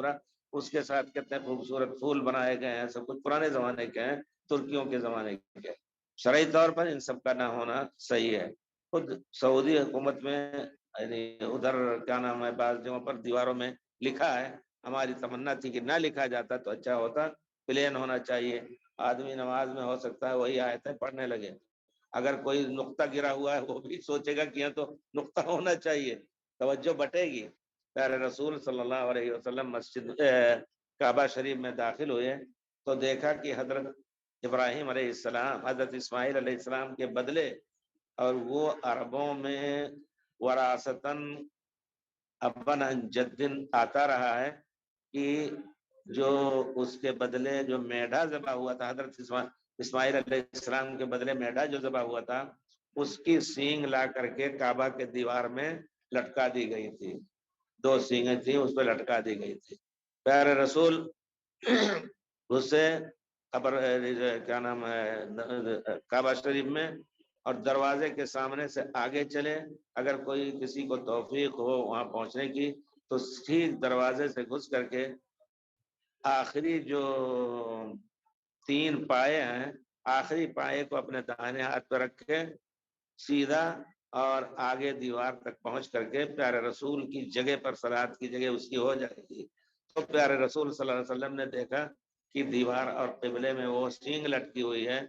پورا، اس کے ساتھ کتنے خوبصورت پھول بنائے گئے ہیں، سب کچھ پرانے زمانے کے ہیں، ترکیوں کے زمانے کے۔ شرعی طور پر ان سب کا نہ ہونا صحیح ہے۔ خود سعودی حکومت میں یعنی ادھر کیا نام ہے، بعض جگہوں پر دیواروں میں لکھا ہے، ہماری تمنا تھی کہ نہ لکھا جاتا تو اچھا ہوتا، پلین ہونا چاہیے، آدمی نماز میں ہو سکتا ہے وہی آیتیں پڑھنے لگے، اگر کوئی نقطہ گرا ہوا ہے وہ بھی سوچے گا کہ یہ تو نقطہ ہونا چاہیے، توجہ بٹے گی۔ پیارے رسول صلی اللہ علیہ وسلم مسجد کعبہ شریف میں داخل ہوئے تو دیکھا کہ حضرت ابراہیم علیہ السلام حضرت اسماعیل علیہ السلام کے بدلے، اور وہ عربوں میں وراثتاً ابن عن جدن آتا رہا ہے کہ جو اس کے بدلے جو میڈھا ذبح ہوا تھا، حضرت اسماعیل علیہ السلام کے بدلے میڈھا جو ذبح ہوا تھا، اس کی سینگ لا کر کے کعبہ کے دیوار میں لٹکا دی گئی تھی، 2 سینگیں تھیں اس پہ لٹکا دی گئی تھی۔ پیارے رسول اس سے قبر کیا نام ہے کعبہ شریف میں اور دروازے کے سامنے سے آگے چلے، اگر کوئی کسی کو توفیق ہو وہاں پہنچنے کی تو ٹھیک دروازے سے گھس کر کے آخری جو 3 پائے ہیں، آخری پائے کو اپنے دائیں ہاتھ پہ رکھے سیدھا اور آگے دیوار تک پہنچ کر کے پیارے رسول کی جگہ پر صلوات کی جگہ اس کی ہو جائے گی۔ تو پیارے رسول صلی اللہ علیہ وسلم نے دیکھا کہ دیوار اور قبلے میں وہ سینگ لٹکی ہوئی ہے،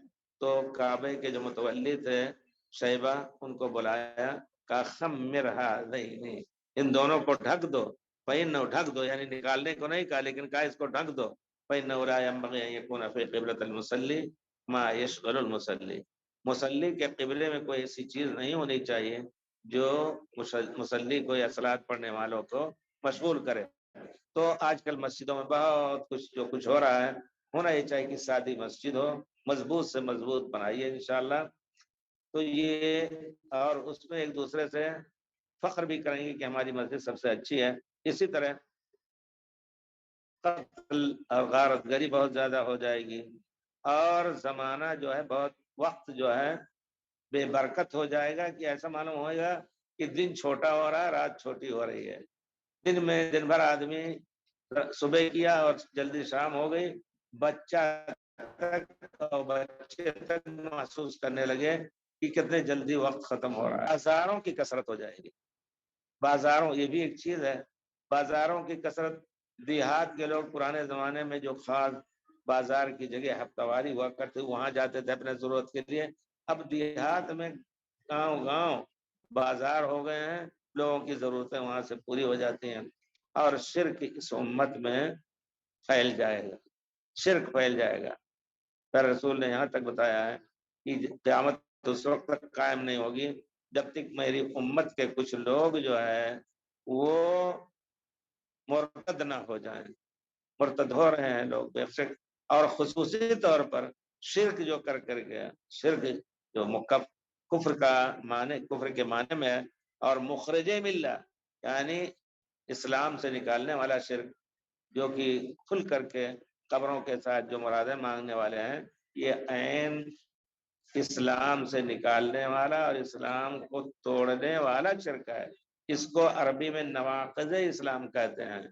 تو کعبے کے جو متولی تھے شیبہ، ان کو بلایا، کہا خمر ہذین، ان دونوں کو ڈھک دو، فإنہ ڈھک دو، یعنی نکالنے کو نہیں کہا لیکن کہا اس کو ڈھک دو، فإنہ لا ينبغي أن يكون في قبلة المصلی ما يشغل المصلی، مصلی کے قبلے میں کوئی ایسی چیز نہیں ہونی چاہیے جو مصلی کو یا صلاۃ پڑھنے والوں کو مشغول کرے۔ تو آج کل مسجدوں میں بہت کچھ جو کچھ ہو رہا ہے، ہونا یہ چاہیے کہ سادی مسجد ہو، مضبوط سے مضبوط بنائیے انشاءاللہ، تو یہ اور اس میں ایک دوسرے سے فخر بھی کریں گے کہ ہماری مسجد سب سے اچھی ہے۔ اسی طرح قتل اور غارت گری بہت زیادہ ہو جائے گی، اور زمانہ جو ہے بہت وقت جو ہے بے برکت ہو جائے گا، کہ ایسا معلوم ہوئے گا کہ دن چھوٹا ہو رہا ہے، رات چھوٹی ہو رہی ہے۔ دن بھر آدمی صبح کیا اور جلدی شام ہو گئی، بچہ تک اور بچے تک محسوس کرنے لگے کہ کتنے جلدی وقت ختم ہو رہا ہے۔ بازاروں کی کثرت ہو جائے گی، بازاروں، یہ بھی ایک چیز ہے، بازاروں کی کثرت۔ دیہات کے لوگ پرانے زمانے میں جو خاص بازار کی جگہ ہفتہ واری ہوا کرتے وہاں جاتے تھے اپنے ضرورت کے لیے، اب دیہات میں گاؤں گاؤں بازار ہو گئے ہیں، لوگوں کی ضرورتیں وہاں سے پوری ہو جاتی ہیں، اور شرک اس امت میں پھیل جائے گا، شرک پھیل جائے گا۔ پھر رسول نے یہاں تک بتایا ہے کہ قیامت اس وقت تک قائم نہیں ہوگی جب تک میری امت کے کچھ لوگ جو ہے وہ مرتد نہ ہو جائیں۔ مرتد ہو رہے ہیں لوگ بے شک، اور خصوصی طور پر شرک جو کر گیا، شرک جو کفر کا معنی، کفر کے معنی میں ہے، اور مخرج ملہ یعنی اسلام سے نکالنے والا شرک، جو کہ کھل کر کے قبروں کے ساتھ جو مرادیں مانگنے والے ہیں، یہ عین اسلام سے نکالنے والا اور اسلام کو توڑنے والا شرک ہے۔ اس کو عربی میں نواقض اسلام کہتے ہیں۔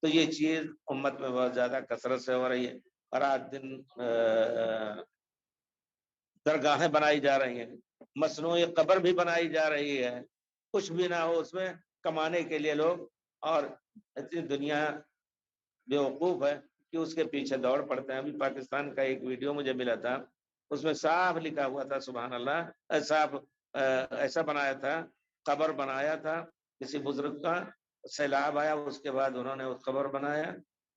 تو یہ چیز امت میں بہت زیادہ کثرت سے ہو رہی ہے، اور رات دن درگاہیں بنائی جا رہی ہیں، مصنوعی قبر بھی بنائی جا رہی ہے، کچھ بھی نہ ہو اس میں کمانے کے لیے لوگ، اور اتنی دنیا بیوقوف ہے کہ اس کے پیچھے دوڑ پڑتے ہیں۔ ابھی پاکستان کا ایک ویڈیو مجھے ملا تھا، اس میں صاف لکھا ہوا تھا، سبحان اللہ، صاف ایسا بنایا تھا، قبر بنایا تھا کسی بزرگ کا، سیلاب آیا اس کے بعد انہوں نے اس قبر بنایا،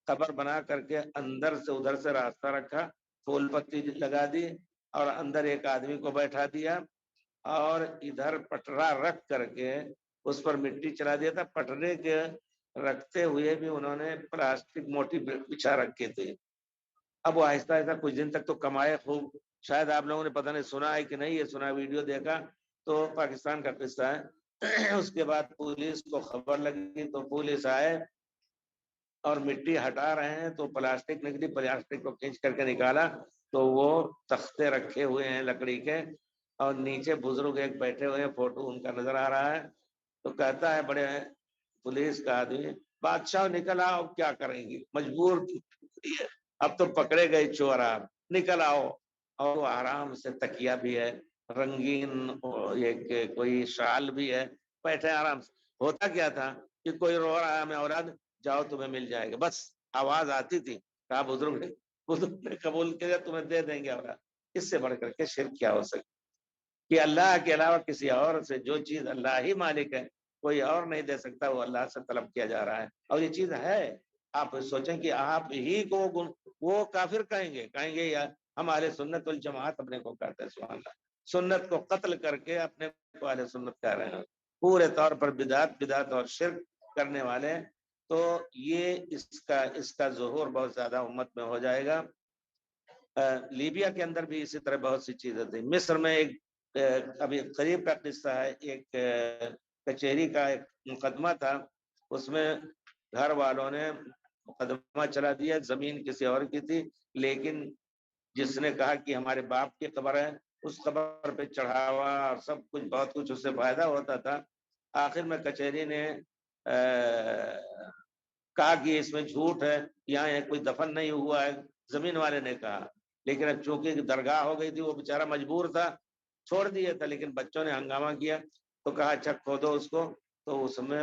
قبر بنا کر کے اندر سے ادھر سے راستہ رکھا، پھول پتی لگا دی، اور اندر ایک آدمی کو بیٹھا دیا، اور ادھر پٹرا رکھ کر کے اس پر مٹی چلا دیا تھا۔ پٹرے کے رکھتے ہوئے بھی انہوں نے پلاسٹک موٹی بچھا رکھی تھی۔ اب وہ آہستہ آہستہ کچھ دن تک تو کمائے خوب، شاید آپ لوگوں نے پتہ نہیں سنا ہے کہ نہیں، یہ سنا، ویڈیو دیکھا تو پاکستان کا قصہ ہے۔ اس کے بعد پولیس کو خبر لگی تو پولیس آئے اور مٹی ہٹا رہے ہیں، تو پلاسٹک نکلی، پلاسٹک کو کھینچ کر کے نکالا تو وہ تختے رکھے ہوئے ہیں لکڑی کے، اور نیچے بزرگ ایک بیٹھے ہوئے ہیں، فوٹو ان کا نظر آ رہا ہے۔ تو کہتا ہے بڑے پولیس کا آدمی بادشاہ نکل آؤ، کیا کریں گے، مجبور ہے، اب تو پکڑے گئے چور، آپ نکل آؤ۔ اور وہ آرام سے تکیا بھی ہے، رنگین ایک کوئی شال بھی ہے، بیٹھے آرام سے۔ ہوتا کیا تھا کہ کوئی رو رہا ہے، میں اولاد، جاؤ تمہیں مل جائے گا، بس آواز آتی تھی، کہا بزرگ نے قبول کیا، تمہیں دے دیں گے اولاد۔ اس سے بڑھ کر کے شرک کیا ہو سکتا کہ اللہ کے علاوہ کسی اور سے جو چیز اللہ ہی مالک ہے کوئی اور نہیں دے سکتا، وہ اللہ سے طلب کیا جا رہا ہے، اور یہ چیز ہے۔ آپ سوچیں کہ آپ ہی کو وہ کافر کہیں گے یا ہم اہل سنت والجماعت اپنے کو کہتے ہیں، سبحان اللہ، سنت کو قتل کر کے اپنے کو اہل سنت کہہ رہے ہیں، پورے طور پر بدعت اور شرک کرنے والے۔ تو یہ اس کا ظہور بہت زیادہ امت میں ہو جائے گا۔ لیبیا کے اندر بھی اسی طرح بہت سی چیزیں تھیں۔ مصر میں ایک ابھی قریب کا قصہ ہے، ایک کچہری کا ایک مقدمہ تھا، اس میں گھر والوں نے مقدمہ چلا دیا، زمین کسی اور کی تھی، لیکن جس نے کہا کہ ہمارے باپ کی قبر ہے، اس قبر پہ چڑھاوا اور سب کچھ بہت کچھ اس سے فائدہ ہوتا تھا۔ آخر میں کچہری نے کہا کہ اس میں جھوٹ ہے، یہاں کوئی دفن نہیں ہوا ہے، زمین والے نے کہا، لیکن اب چونکہ درگاہ ہو گئی تھی، وہ بیچارہ مجبور تھا، چھوڑ دیا تھا، لیکن بچوں نے ہنگامہ کیا تو کہا اچھا کھودو اس کو، تو اس میں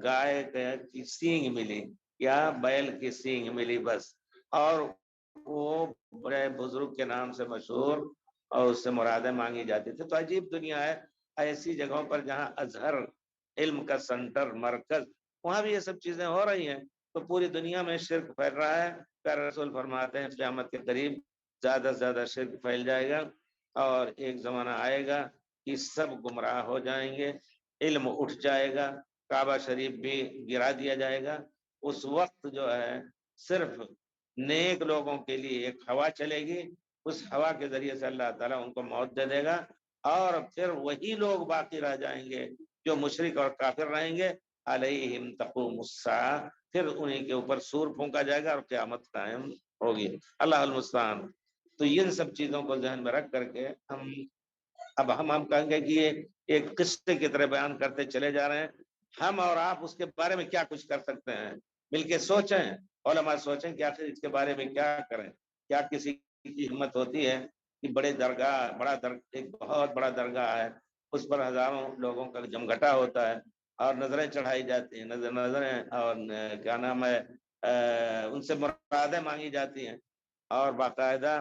گائے کی سینگ ملی یا بیل کی سینگ ملی بس، اور وہ بڑے بزرگ کے نام سے مشہور، اور اس سے مرادیں مانگی جاتی تھی۔ تو عجیب دنیا ہے، ایسی جگہوں پر جہاں ازہر علم کا سنٹر مرکز، وہاں بھی یہ سب چیزیں ہو رہی ہیں، تو پوری دنیا میں شرک پھیل رہا ہے۔ پیارے رسول فرماتے ہیں قیامت کے قریب زیادہ سے زیادہ شرک پھیل جائے گا، اور ایک زمانہ آئے گا کہ سب گمراہ ہو جائیں گے، علم اٹھ جائے گا، کعبہ شریف بھی گرا دیا جائے گا۔ اس وقت جو ہے صرف نیک لوگوں کے لیے ایک ہوا چلے گی، اس ہوا کے ذریعے سے اللہ تعالیٰ ان کو موت دے دے گا، اور پھر وہی لوگ باقی رہ جائیں گے جو مشرک اور کافر رہیں گے، علیہم تقوم الساعہ، پھر انہیں کے اوپر سور پھونکا جائے گا اور قیامت قائم ہوگی، اللہ المستعان۔ تو ان سب چیزوں کو ذہن میں رکھ کر کے ہم کہیں گے کہ یہ ایک قصے کی طرح بیان کرتے چلے جا رہے ہیں، ہم اور آپ اس کے بارے میں کیا کچھ کر سکتے ہیں، مل کے سوچیں، علماء سوچیں کہ آخر اس کے بارے میں کیا کریں۔ کیا کسی کی ہمت ہوتی ہے کہ ایک بہت بڑا درگاہ ہے، اس پر ہزاروں لوگوں کا جمگھٹا ہوتا ہے، اور نظریں چڑھائی جاتی ہیں، نظریں اور کیا نام ہے ان سے مرادیں مانگی جاتی ہیں، اور باقاعدہ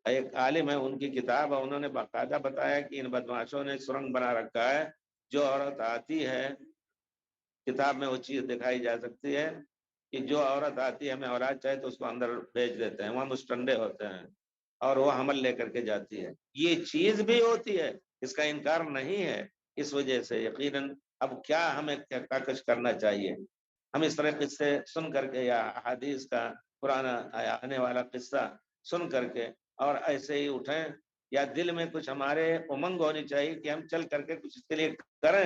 ایک عالم ہے، ان کی کتاب ہے، انہوں نے باقاعدہ بتایا کہ ان بدماشوں نے سرنگ بنا رکھا ہے، جو عورت آتی ہے، کتاب میں وہ چیز دکھائی جا سکتی ہے کہ جو عورت آتی ہے، ہمیں اولاد چاہے تو اس کو اندر بھیج دیتے ہیں، وہاں مستنڈے ہوتے ہیں، اور وہ حمل لے کر کے جاتی ہے، یہ چیز بھی ہوتی ہے، اس کا انکار نہیں ہے۔ اس وجہ سے یقیناً اب کیا ہمیں کیا کچھ کرنا چاہیے، ہم اس طرح قصے سن کر کے یا حدیث کا پرانا آنے والا قصہ سن کر کے اور ایسے ہی اٹھیں، یا دل میں کچھ ہمارے امنگ ہونی چاہیے کہ ہم چل کر کے کچھ اس کے لیے کریں،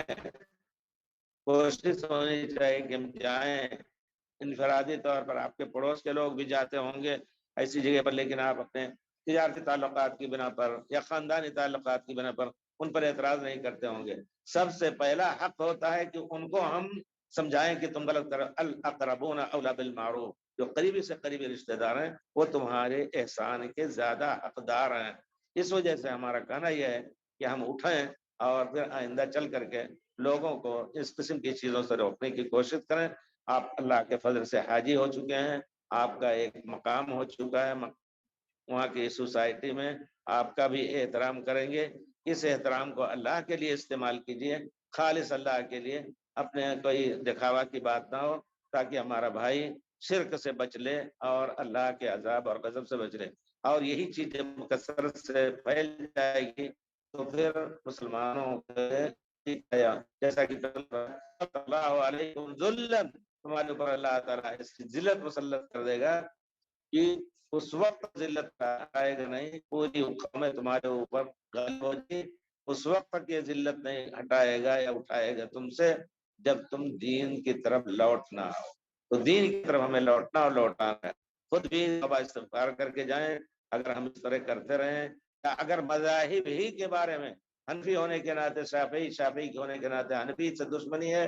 کوشش ہونی چاہیے کہ ہم جائیں، انفرادی طور پر آپ کے پڑوس کے لوگ بھی جاتے ہوں گے ایسی جگہ پر، لیکن آپ اپنے تجارتی تعلقات کی بنا پر یا خاندانی تعلقات کی بنا پر ان پر اعتراض نہیں کرتے ہوں گے۔ سب سے پہلا حق ہوتا ہے کہ ان کو ہم سمجھائیں کہ تم غلط کر، الاقربون اولی بالمعروف، جو قریبی سے قریبی رشتہ دار ہیں وہ تمہارے احسان کے زیادہ حقدار ہیں۔ اس وجہ سے ہمارا کہنا یہ ہے کہ ہم اٹھیں اور پھر آئندہ چل کر کے لوگوں کو اس قسم کی چیزوں سے روکنے کی کوشش کریں۔ آپ اللہ کے فضل سے حاجی ہو چکے ہیں، آپ کا ایک مقام ہو چکا ہے وہاں کی سوسائٹی میں، آپ کا بھی احترام کریں گے، اس احترام کو اللہ کے لیے استعمال کیجئے، خالص اللہ کے لیے، اپنے کوئی دکھاوا کی بات نہ ہو، تاکہ ہمارا بھائی شرک سے بچ لے اور اللہ کے عذاب اور غضب سے بچ لے۔ اور یہی چیز جب کثرت سے پھیل جائے گی تو پھر مسلمانوں کے جیسا کہ اللہ علیکم ذلن، تمہارے اوپر اللہ تعالیٰ اس کی ذلت مسلط کر دے گا کہ اس وقت ذلت آئے گا نہیں، پوری قومیں تمہارے اوپر غالب ہوگی، اس وقت تک یہ ذلت نہیں ہٹائے گا یا اٹھائے گا تم سے جب تم دین کی طرف لوٹنا ہو۔ تو دین کی طرف ہمیں لوٹنا اور لوٹانا ہے، خود بھی توبہ استغفار کر کے جائیں۔ اگر ہم اس طرح کرتے رہیں، یا اگر مذاہب ہی کے بارے میں، حنفی ہونے کے ناطے شافعی، شافعی ہونے کے ناطے حنفی سے دشمنی ہے،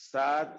7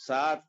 7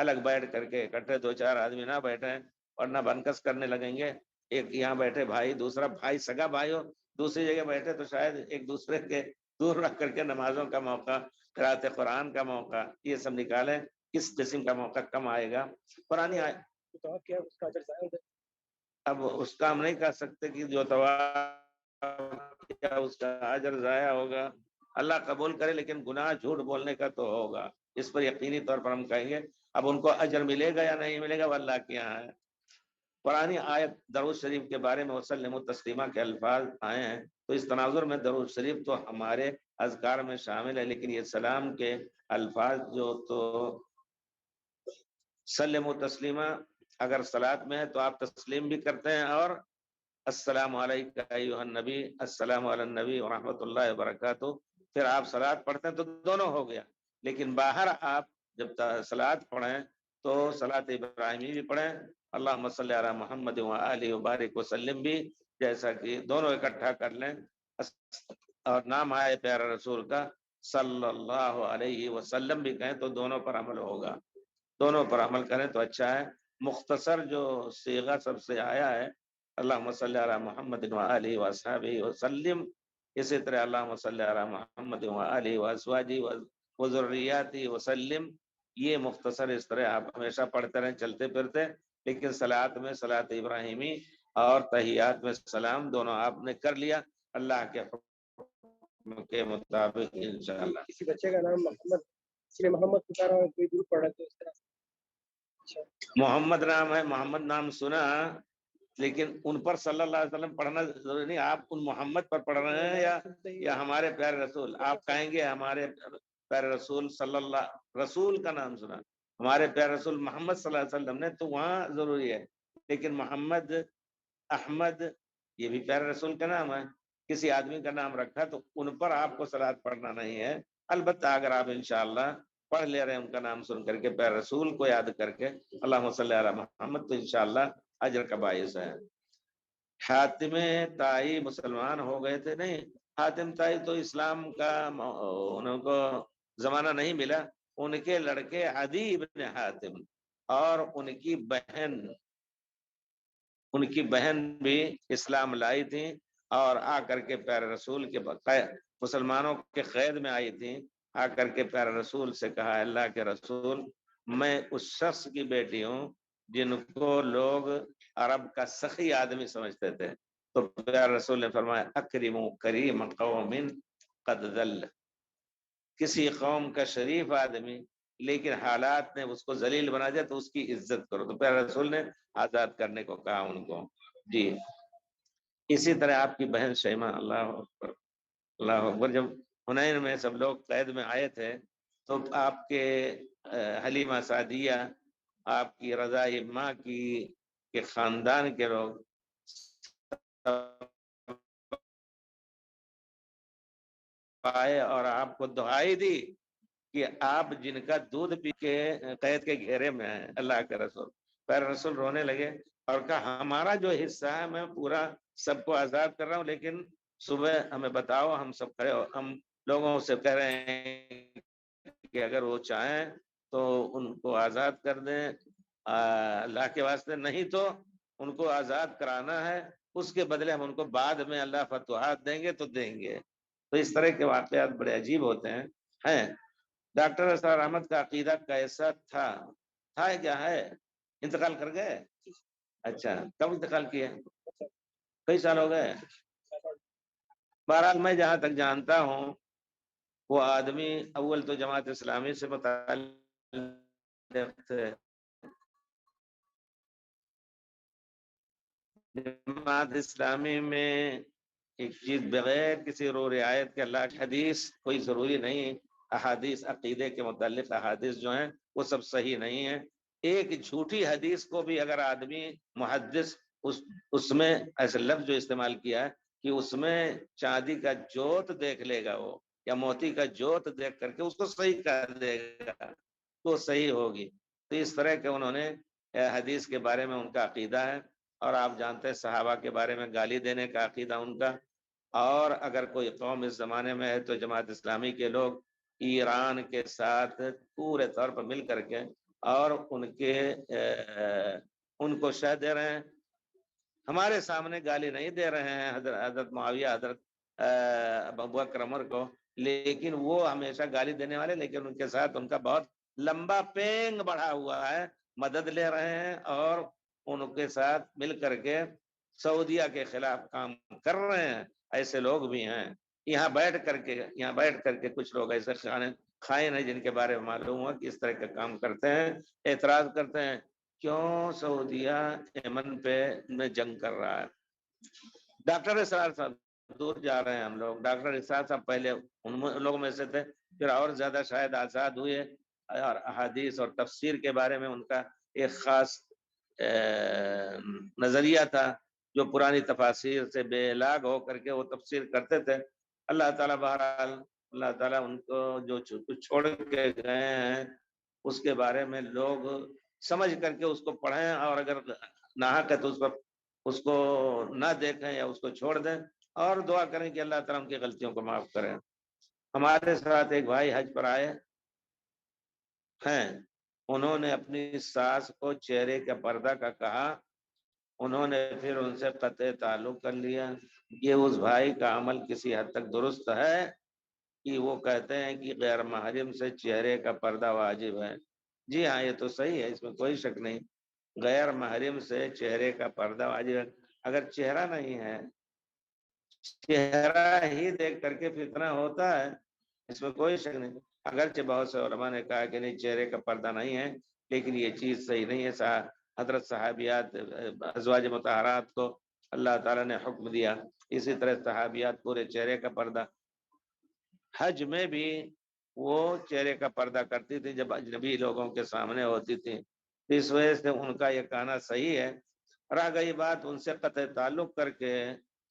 الگ بیٹھ کر کے اکٹھے 2-4 آدمی نہ بیٹھے ورنہ بنکس کرنے لگیں گے. ایک یہاں بیٹھے بھائی، دوسرا بھائی سگا بھائی ہو دوسری جگہ بیٹھے تو شاید ایک دوسرے کے دور رکھ کر کے نمازوں کا موقع، قرأت قرآن کا موقع، یہ سب نکالیں. کس قسم کا موقع کم آئے گا؟ قرآن اب اس کا ہم نہیں کہہ سکتے کہ جو طواف کیا اس کا اجر ضائع ہوگا. اللہ قبول کرے، لیکن گناہ جھوٹ بولنے کا تو ہوگا، اس پر یقینی طور پر ہم کہیں گے. اب ان کو اجر ملے گا یا نہیں ملے گا وہ اللہ کے یہاں ہے. قرآنی آیت درود شریف کے بارے میں وسلم تسلیمہ کے الفاظ آئے ہیں، تو اس تناظر میں درود شریف تو ہمارے اذکار میں شامل ہے، لیکن یہ سلام کے الفاظ جو تو سلم و تسلیمہ اگر صلات میں ہے تو آپ تسلیم بھی کرتے ہیں، اور السلام علیکم ایھا النبی، السلام علی النبی ورحمۃ اللہ وبرکاتہ، پھر آپ صلات پڑھتے ہیں تو دونوں ہو گیا. لیکن باہر آپ جب صلات پڑھیں تو صلات ابراہیمی بھی پڑھیں، اللہم صلی علی محمد وآلہ وبارک وسلم بھی، جیسا کہ دونوں اکٹھا کر لیں، اور نام آئے پیارا رسول کا صلی اللہ علیہ وسلم بھی کہیں تو دونوں پر عمل ہوگا. دونوں پر عمل کریں تو اچھا ہے. مختصر جو صیغہ سب سے آیا ہے اللہم صلی علی محمد وآلہ وصحبہ وسلم، اسی طرح اللہم صلی علی محمد وآلہ وازواجہ وذریاتہ وسلم، یہ مختصر اس طرح آپ ہمیشہ پڑھتے رہیں چلتے پھرتے. لیکن صلات میں صلات ابراہیمی اور تحیات میں سلام دونوں آپ نے کر لیا اللہ کے حکم کے مطابق انشاءاللہ. کسی بچے کا نام محمد، اس لیے محمد پکارا اور کوئی دور پڑھا تو اس طرح. محمد نام ہے، محمد نام سنا، لیکن ان پر صلی اللہ علیہ وسلم پڑھنا ضروری نہیں. آپ ان محمد پر پڑھ رہے ہیں یا ہمارے پیارے رسول؟ آپ کہیں گے ہمارے پیارے رسول صلی اللہ، رسول کا نام سنا، ہمارے پیارے رسول محمد صلی اللہ علیہ وسلم نے، تو وہاں ضروری ہے. لیکن محمد، احمد، یہ بھی پیارے رسول کا نام ہے، کسی آدمی کا نام رکھا تو ان پر آپ کو صلات پڑھنا نہیں ہے. البتہ اگر آپ انشاءاللہ پڑھ لے رہے ہیں ان کا نام سن کر کے پیارے رسول کو یاد کر کے اللہم صلی علی محمد، تو انشاءاللہ اجر کا باعث ہے. حاتم طائی مسلمان ہو گئے تھے؟ نہیں، حاتم طائی تو اسلام کا ان کو زمانہ نہیں ملا. ان کے لڑکے عدی ابن حاتم اور ان کی بہن بھی اسلام لائی تھی اور آ کر کے پیارے رسول کے مسلمانوں کے قید میں آئی تھی. آ کر کے پیارے رسول سے کہا اللہ کے رسول، میں اس شخص کی بیٹی ہوں جن کو لوگ عرب کا سخی آدمی سمجھتے تھے. تو پیارے رسول نے فرمایا اکرموا کریم قوم قد ذل، کسی قوم کا شریف آدمی لیکن حالات نے اس کو ذلیل بنا دیا تو اس کی عزت کرو. تو پیارے رسول نے آزاد کرنے کو کہا ان کو. جی اسی طرح آپ کی بہن شیمہ، اللہ اکبر اللہ اکبر، جب حنین میں سب لوگ قید میں آئے تھے تو آپ کے حلیمہ سعدیہ، آپ کی رضا ماں کی کے خاندان کے لوگ آئے اور آپ کو دعائی دی کہ آپ جن کا دودھ پی کے قید کے گھیرے میں ہیں اللہ کے رسول. پیر رسول رونے لگے اور کہا ہمارا جو حصہ ہے میں پورا سب کو آزاد کر رہا ہوں، لیکن صبح ہمیں بتاؤ، ہم سب کھڑے ہو، ہم لوگوں سے کہہ رہے ہیں کہ اگر وہ چاہیں تو ان کو آزاد کر دیں اللہ کے واسطے، نہیں تو ان کو آزاد کرانا ہے، اس کے بدلے ہم ان کو بعد میں اللہ فتوحات دیں گے تو دیں گے. تو اس طرح کے واقعات بڑے عجیب ہوتے ہیں. ڈاکٹر اسرار احمد کا عقیدہ کیسا تھا کیا ہے؟ انتقال کر گئے؟ اچھا، کب انتقال کیے؟ کئی سال ہو گئے؟ بہرحال میں جہاں تک جانتا ہوں وہ آدمی اول تو جماعت اسلامی سے متعلق تھے. جماعت اسلامی میں ایک چیز بغیر کسی رو رعایت کے اللہ کی حدیث کوئی ضروری نہیں. احادیث عقیدے کے متعلق احادیث جو ہیں وہ سب صحیح نہیں ہیں. ایک جھوٹی حدیث کو بھی اگر آدمی محدث اس میں ایسے لفظ جو استعمال کیا ہے کہ اس میں چاندی کا جوت دیکھ لے گا وہ یا موتی کا جوت دیکھ کر کے اس کو صحیح کر دے گا تو صحیح ہوگی. تو اس طرح کے انہوں نے حدیث کے بارے میں ان کا عقیدہ ہے. اور آپ جانتے ہیں صحابہ کے بارے میں گالی دینے کا عقیدہ ان کا. اور اگر کوئی قوم اس زمانے میں ہے تو جماعت اسلامی کے لوگ ایران کے ساتھ پورے طور پر مل کر کے اور ان کو شہ دے رہے ہیں، ہمارے سامنے گالی نہیں دے رہے ہیں حضرت معاویہ، حضرت ابو بکر عمر کو، لیکن وہ ہمیشہ گالی دینے والے، لیکن ان کے ساتھ ان کا بہت لمبا پینگ بڑھا ہوا ہے، مدد لے رہے ہیں اور ان کے ساتھ مل کر کے سعودیہ کے خلاف کام کر رہے ہیں۔ ایسے لوگ بھی ہیں یہاں بیٹھ کر کے کچھ لوگ ایسے خائن ہیں جن کے بارے میں معلوم ہوا کہ اس طرح کا کام کرتے ہیں، اعتراض کرتے ہیں کیوں سعودیہ یمن پہ میں جنگ کر رہا ہے۔ ڈاکٹر اسرار صاحب، دور جا رہے ہیں ہم لوگ، ڈاکٹر اسرار صاحب پہلے ان لوگوں میں سے تھے، پھر اور زیادہ شاید آزاد ہوئے، اور احادیث اور تفسیر کے بارے میں ان کا ایک خاص نظریہ تھا، جو پرانی تفاسیر سے بے لاگ ہو کر کے وہ تفسیر کرتے تھے۔ اللہ تعالیٰ بہرحال، اللہ تعالیٰ ان کو جو کچھ چھوڑ کے گئے ہیں اس کے بارے میں لوگ سمجھ کر کے اس کو پڑھیں، اور اگر ناحق ہے تو اس کو نہ دیکھیں یا اس کو چھوڑ دیں، اور دعا کریں کہ اللہ تعالیٰ ان کی غلطیوں کو معاف کریں۔ ہمارے ساتھ ایک بھائی حج پر آئے ہیں، انہوں نے اپنی ساس کو چہرے کا پردہ کا کہا، انہوں نے پھر ان سے قطع تعلق کر لیا۔ یہ اس بھائی کا عمل کسی حد تک درست ہے کہ وہ کہتے ہیں کہ غیر محرم سے چہرے کا پردہ واجب ہے؟ جی ہاں، یہ تو صحیح ہے، اس میں کوئی شک نہیں، غیر محرم سے چہرے کا پردہ واجب ہے۔ اگر چہرہ نہیں ہے، چہرہ ہی دیکھ کر کے فتنہ ہوتا ہے، اس میں کوئی شک نہیں۔ اگرچہ بہت سے علماء نے کہا کہ نہیں، چہرے کا پردہ نہیں ہے، لیکن یہ چیز صحیح نہیں ہے۔ حضرت صحابیات ازواج مطہرات کو اللہ تعالیٰ نے حکم دیا، اسی طرح صحابیات پورے چہرے کا پردہ۔ حج میں بھی وہ چہرے کا پردہ کرتی تھی جب اجنبی لوگوں کے سامنے ہوتی تھی، اس وجہ سے ان کا یہ کہنا صحیح ہے۔ رہ گئی بات ان سے قطع تعلق کر کے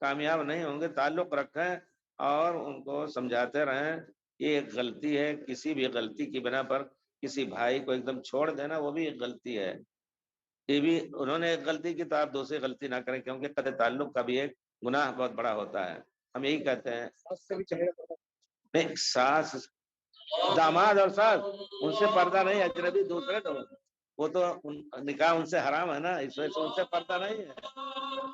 کامیاب نہیں ہوں گے، تعلق رکھیں اور ان کو سمجھاتے رہیں، یہ ایک غلطی ہے، کسی بھی غلطی کی بنا پر کسی بھائی کو ایک دم چھوڑ دینا وہ بھی ایک غلطی ہے۔ یہ بھی انہوں نے ایک غلطی کی تو آپ دوسری غلطی نہ کریں، کیونکہ قطع تعلق کا بھی ایک گناہ بہت بڑا ہوتا ہے۔ ہم یہی کہتے ہیں، ساس سے بھی چہرے کا پردہ نہیں، ساس، داماد اور ساس ان سے پردہ نہیں، اجنبی دوسرے لوگ، وہ تو نکاح ان سے حرام ہے نا، اس وجہ سے ان سے پردہ نہیں ہے۔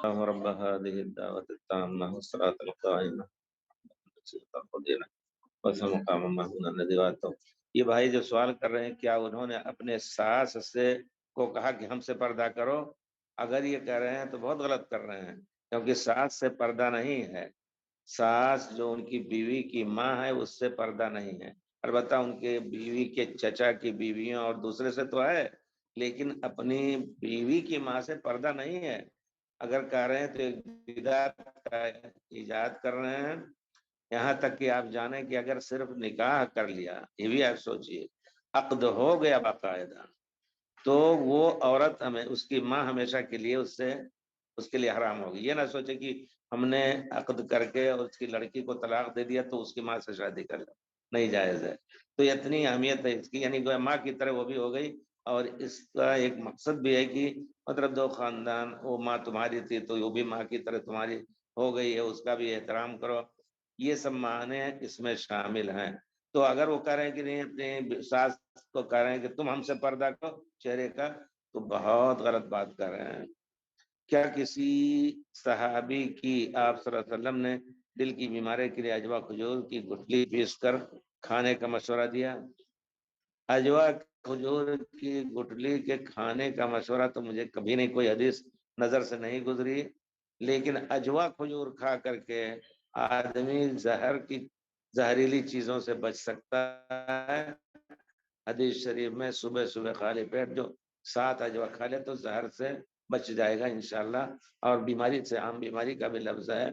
اللهم رب هذه الدعوة التامة والصلاة القائمة مقام محمود الذي وعدته۔ یہ بھائی جو سوال کر رہے ہیں، کیا انہوں نے اپنے ساس سے کو کہا کہ ہم سے پردہ کرو؟ اگر یہ کہہ رہے ہیں تو بہت غلط کر رہے ہیں، کیونکہ ساس سے پردہ نہیں ہے، ساس جو ان کی بیوی کی ماں ہے اس سے پردہ نہیں ہے۔ البتہ ان کے بیوی کے چچا کی بیویاں اور دوسرے سے تو ہے، لیکن اپنی بیوی کی ماں سے پردہ نہیں ہے۔ اگر کہہ رہے ہیں تو ایک بدعت کا ایجاد کر رہے ہیں، یہاں تک کہ آپ جانیں کہ اگر صرف نکاح کر لیا، یہ بھی آپ سوچئے، عقد ہو گیا باقاعدہ، تو وہ عورت ہمیں اس کی ماں ہمیشہ کے لیے اس کے لیے حرام ہوگی۔ یہ نہ سوچے کہ ہم نے عقد کر کے اور اس کی لڑکی کو طلاق دے دیا تو اس کی ماں سے شادی کر لیں، نہیں جائز ہے۔ تو اتنی اہمیت ہے اس کی، یعنی کہ ماں کی طرح وہ بھی ہو گئی، اور اس کا ایک مقصد بھی ہے کہ مطلب دو خاندان، وہ ماں تمہاری تھی تو وہ بھی ماں کی طرح تمہاری ہو گئی ہے، اس کا بھی احترام کرو، یہ سب معنی اس میں شامل ہیں۔ تو اگر وہ کہہ رہے ہیں کہ نہیں، اپنی ساس کو کہہ رہے ہیں کہ تم ہم سے پردہ کرو چہرے کا، تو بہت غلط بات کر رہے ہیں۔ کیا کسی صحابی کی آپ صلی اللہ علیہ وسلم نے دل کی بیماری کے لیے اجوا کھجور کی گٹھلی پیس کر کھانے کا مشورہ دیا؟ اجوا کھجور کی گٹھلی کے کھانے کا مشورہ تو مجھے کبھی نہیں، کوئی حدیث نظر سے نہیں گزری، لیکن اجوا کھجور کھا کر کے آدمی زہریلی چیزوں سے بچ سکتا ہے۔ حدیث شریف میں صبح صبح خالی پیٹ جو 7 اجوا کھا لے تو زہر سے بچ جائے گا انشاءاللہ، اور بیماری سے، عام بیماری کا بھی لفظ ہے،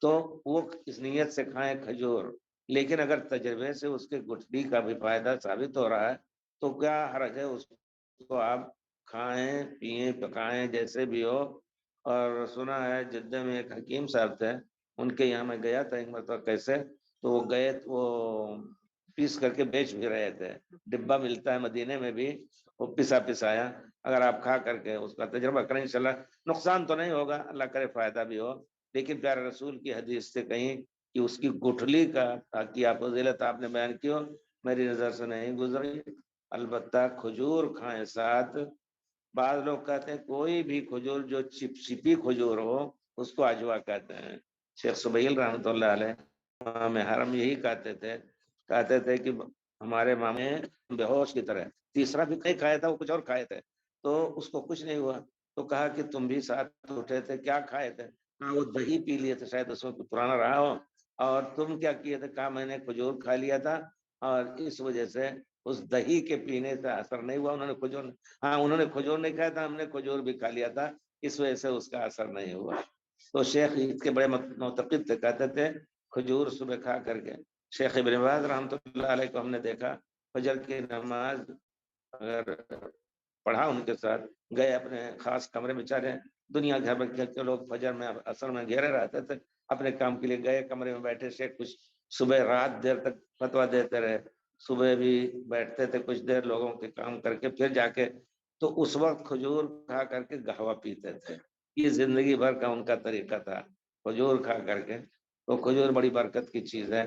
تو وہ اس نیت سے کھائیں کھجور۔ لیکن اگر تجربے سے اس کے گٹھلی کا بھی فائدہ ثابت ہو رہا ہے تو کیا حرج ہے، اس کو آپ کھائیں، پیئیں، پکائیں، جیسے بھی ہو۔ اور سنا ہے جدہ میں ایک حکیم صاحب تھے، ان کے یہاں میں گیا تھا ایک مرتبہ، کیسے تو وہ گئے، وہ پیس کر کے بیچ بھی رہے تھے، ڈبہ ملتا ہے مدینے میں بھی، وہ پسا پسایا، اگر آپ کھا کر کے اس کا تجربہ کریں انشاءاللہ نقصان تو نہیں ہوگا، اللہ کرے فائدہ بھی ہو۔ لیکن پیارے رسول کی حدیث سے کہیں کہ اس کی گٹھلی کا تاکہ آپ فضیلت آپ نے بیان کی ہو، میری نظر سے نہیں گزری، البتہ کھجور کھائیں ساتھ. بعض لوگ کہتے ہیں کوئی بھی کھجور جو چپچپی کھجور ہو اس کو اجوا کہتے ہیں. شیخ سبیل رحمۃ اللہ علیہ امام حرم یہی کہتے تھے کہ ہمارے مامے بے ہوش کی طرح. تیسرا بھی کہیں کھایا تھا، وہ کچھ اور کھائے تھے تو اس کو کچھ نہیں ہوا. تو کہا کہ تم بھی ساتھ اٹھے تھے، کیا کھائے تھے؟ کہا وہ دہی پی لیے تھے، شاید اس وقت پرانا رہا ہو. اور تم کیا کیے تھے؟ کہا میں نے کھجور کھا لیا تھا اور اس وجہ سے اس دہی کے پینے سے اثر نہیں ہوا. انہوں نے کھجور نہیں کھایا تھا، ہم نے کھجور بھی کھا لیا تھا، اس وجہ سے اس کا اثر نہیں ہوا. تو شیخ اس کے بڑے معتقد تھے، کہتے تھے کھجور صبح کھا کر کے. شیخ ابن باز رحمۃ اللہ علیہ کو ہم نے دیکھا فجر کی نماز اگر پڑھا ان کے ساتھ، گئے اپنے خاص کمرے میں. چارے دنیا گھر کے لوگ فجر میں اثر میں گھیرے رہتے تھے، اپنے کام کے لیے گئے کمرے میں بیٹھے. شیخ کچھ صبح رات دیر تک فتویٰ دیتے رہے، صبح بھی بیٹھتے تھے کچھ دیر لوگوں کے کام کر کے، پھر جا کے تو اس وقت کھجور کھا کر کے قہوہ پیتے تھے. یہ زندگی بھر کا ان کا طریقہ تھا، کھجور کھا کر کے. تو کھجور بڑی برکت کی چیز ہے.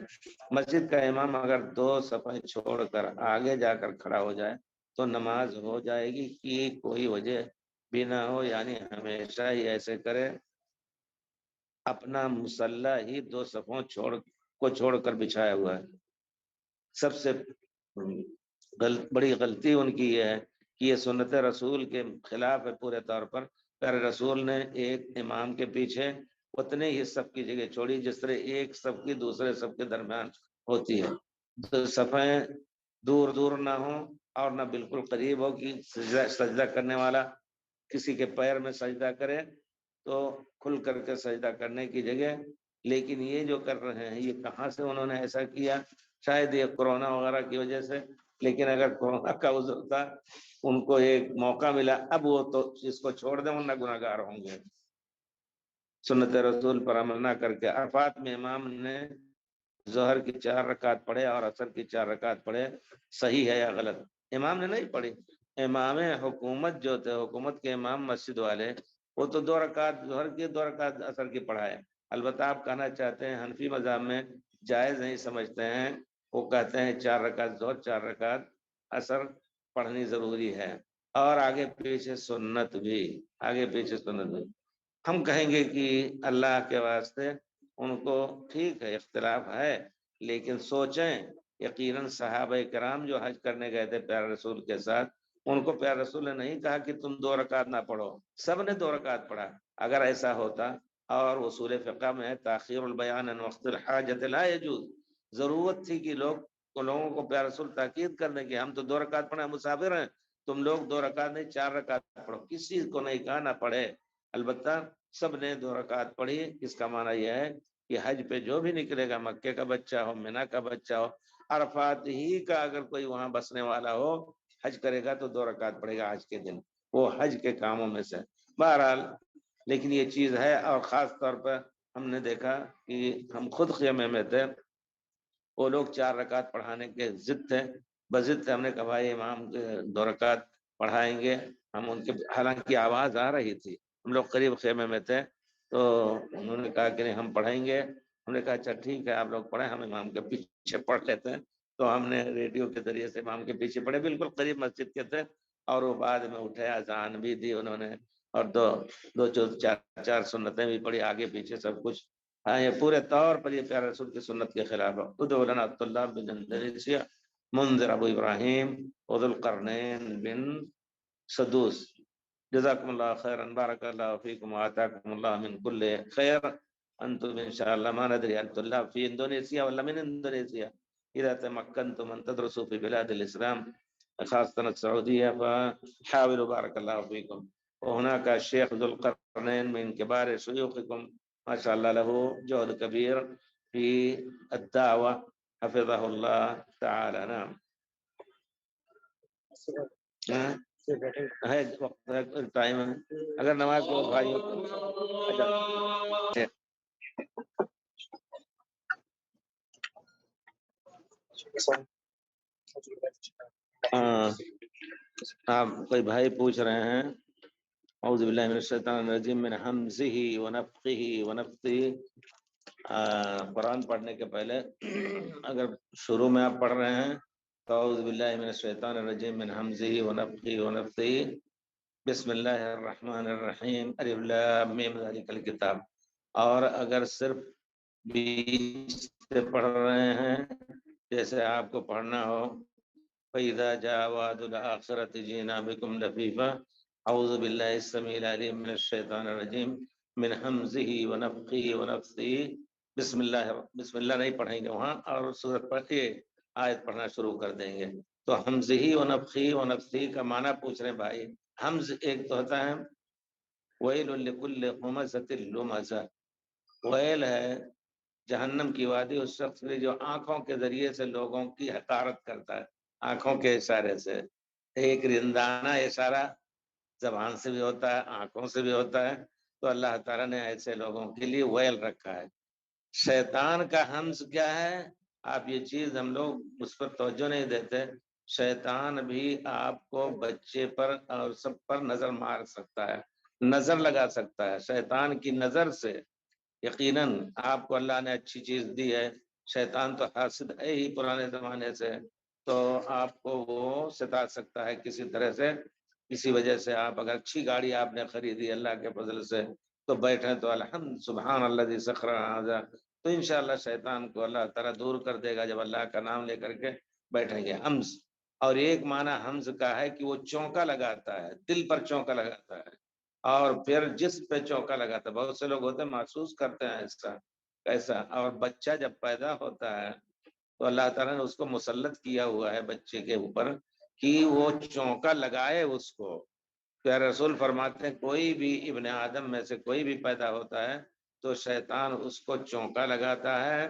مسجد کا امام اگر 2 صفحے چھوڑ کر آگے جا کر کھڑا ہو جائے تو نماز ہو جائے گی کہ کوئی وجہ بھی نہ ہو. یعنی ہمیشہ ہی ایسے کرے، اپنا مصلی ہی 2 صفوں کو چھوڑ کر بچھایا ہوا ہے. سب سے بڑی غلطی ان کی یہ ہے کہ یہ سنت رسول کے خلاف ہے پورے طور پر. پیارے رسول نے ایک امام کے پیچھے اتنے ہی سب کی جگہ چھوڑی جس طرح ایک سب کی دوسرے سب کے درمیان ہوتی ہے. صفیں دور دور نہ ہو اور نہ بالکل قریب ہو کہ سجدہ کرنے والا کسی کے پیر میں سجدہ کرے تو کھل کر کے سجدہ کرنے کی جگہ. لیکن یہ جو کر رہے ہیں یہ کہاں سے انہوں نے ایسا کیا؟ شاید یہ کورونا وغیرہ کی وجہ سے. لیکن اگر کورونا کا عذر تھا، ان کو ایک موقع ملا، اب وہ تو اس کو چھوڑ دیں ورنہ گناہ گار ہوں گے. سنت رسول پر عمل نہ کر کے عرفات میں امام نے ظہر کی 4 رکعت پڑھے اور عصر کی 4 رکعت پڑھے، صحیح ہے یا غلط؟ امام نے نہیں پڑھی. امام حکومت جو تھے، حکومت کے امام مسجد والے، وہ تو 2 رکعت ظہر کی 2 رکعت عصر کی پڑھائے. البتہ آپ کہنا چاہتے ہیں حنفی مذہب میں جائز نہیں سمجھتے ہیں، وہ کہتے ہیں 4 رکعت ظہر 4 رکعت عصر پڑھنی ضروری ہے، اور آگے پیچھے سنت بھی. ہم کہیں گے کہ اللہ کے واسطے ان کو ٹھیک ہے، اختلاف ہے، لیکن سوچیں یقیناً صحابہ کرام جو حج کرنے گئے تھے پیارے رسول کے ساتھ، ان کو پیارے رسول نے نہیں کہا کہ تم 2 رکعت نہ پڑھو، سب نے 2 رکعت پڑھا. اگر ایسا ہوتا، اور اصول فقہ میں تاخیر البیان عن وقت الحاجت لا يجوز، ضرورت تھی کہ لوگوں کو پیارے رسول تاکید کرنے کی ہم تو 2 رکعت پڑھے، مسافر ہیں، تم لوگ 2 رکعت نہیں 4 رکعت پڑھو. کسی کو نہیں کہا نہ پڑھے، البتہ سب نے 2 رکعت پڑھی. اس کا معنی یہ ہے کہ حج پہ جو بھی نکلے گا، مکے کا بچہ ہو، مینا کا بچہ ہو، عرفات ہی کا اگر کوئی وہاں بسنے والا ہو، حج کرے گا تو 2 رکعت پڑھے گا حج کے دن، وہ حج کے کاموں میں سے. بہرحال لیکن یہ چیز ہے. اور خاص طور پر ہم نے دیکھا کہ ہم خود خیمے میں تھے، وہ لوگ 4 رکعت پڑھانے کے ضد تھے، بضد تھے. ہم نے کہا بھائی امام 2 رکعت پڑھائیں گے ہم ان کے، حالانکہ آواز آ رہی تھی، ہم لوگ قریب خیمے میں تھے، تو انہوں نے کہا کہ نہیں ہم پڑھائیں گے. ہم نے کہا اچھا ٹھیک ہے آپ لوگ پڑھیں، ہم امام کے پیچھے پڑھ لیتے ہیں. تو ہم نے ریڈیو کے ذریعے سے امام کے پیچھے پڑھے، بالکل قریب مسجد کے تھے. اور وہ بعد میں اٹھے، اذان بھی دی انہوں نے، اور دو 4 سنتیں بھی پڑھی آگے پیچھے سب کچھ. ہاں یہ پورے طور پر یہ پیارے رسول کی سنت کے خلاف ہے. ادعو لنا عبداللہ بن اندریسیہ، منذر ابو ابراہیم، وذو القرنین بن سدوس. جزاکم اللہ خیرا، بارک اللہ فیکم وآتاکم اللہ من کل خیر. انتم انشاءاللہ ما ندری انتم اللہ فی اندونیسیا ولا من اندونیسیا اذا تمکنتم ان تدرسوا في بلاد الاسلام خاصة السعودية فحاولوا بارك الله فيكم. وهناك الشيخ ذو القرنين من كبار شيوخكم ما شاء الله، له جهد كبير في الدعوة حفظه الله تعالى. نعم ہے وقت ٹائم ہے، اگر نماز کے بھائیوں آپ کوئی بھائی پوچھ رہے ہیں اعوذ باللہ من الشیطان الرجیم من حمزہ ونفخہ ونفثہ. قرآن پڑھنے کے پہلے اگر شروع میں آپ پڑھ رہے ہیں اعوذ باللہ من الشیطان الرجیم من حمزه ونفخه ونفثه بسم اللہ الرحمن الرحیم الف لام میم ذالک الکتاب. اور اگر صرف بیچ سے پڑھ رہے ہیں جیسے آپ کو پڑھنا ہو فَإِذَا جَاءَ وَعْدُ الْآخِرَةِ جِئْنَا بِكُمْ لَفِيفًا اعوذ باللہ السمیع العلیم من الشیطان الرجیم من حمزه ونفخه ونفثه بسم اللہ نہیں پڑھیں گے وہاں اور سورت پڑھ کے آیت پڑھنا شروع کر دیں گے. تو حمزه ونفخه ونفثه کا معنی پوچھ رہے ہیں بھائی. حمز ایک تو ہوتا ہے ویل لکل ہمزۃ لمزہ، ویل ہے جہنم کی وادی اس شخص کے جو آنکھوں کے ذریعے سے لوگوں کی حقارت کرتا ہے، آنکھوں کے اشارے سے. ایک رندانہ اشارہ زبان سے بھی ہوتا ہے، آنکھوں سے بھی ہوتا ہے. تو اللہ تعالیٰ نے ایسے لوگوں کے لیے ویل رکھا ہے. شیطان کا حمز کیا ہے؟ آپ یہ چیز ہم لوگ اس پر توجہ نہیں دیتے. شیطان بھی آپ کو بچے پر اور سب پر نظر مار سکتا ہے، نظر لگا سکتا ہے. شیطان کی نظر سے یقیناً آپ کو اللہ نے اچھی چیز دی ہے. شیطان تو حاسد ہے ہی پرانے زمانے سے، تو آپ کو وہ ستا سکتا ہے کسی طرح سے. کسی وجہ سے آپ اگر اچھی گاڑی آپ نے خریدی اللہ کے فضل سے تو بیٹھے تو الحمد سبحان اللہ سخر ھذا، تو انشاءاللہ شیطان کو اللہ تعالیٰ دور کر دے گا جب اللہ کا نام لے کر کے بیٹھیں گے. حمز اور ایک معنی حمز کا ہے کہ وہ چونکا لگاتا ہے، دل پر چونکا لگاتا ہے اور پھر جسم پہ چونکا لگاتا ہے. بہت سے لوگ ہوتے ہیں محسوس کرتے ہیں ایسا. اور بچہ جب پیدا ہوتا ہے تو اللہ تعالیٰ نے اس کو مسلط کیا ہوا ہے بچے کے اوپر کہ وہ چونکا لگائے اس کو. پیارے رسول فرماتے ہیں کوئی بھی ابن آدم میں سے کوئی بھی پیدا ہوتا ہے تو شیطان اس کو چونکا لگاتا ہے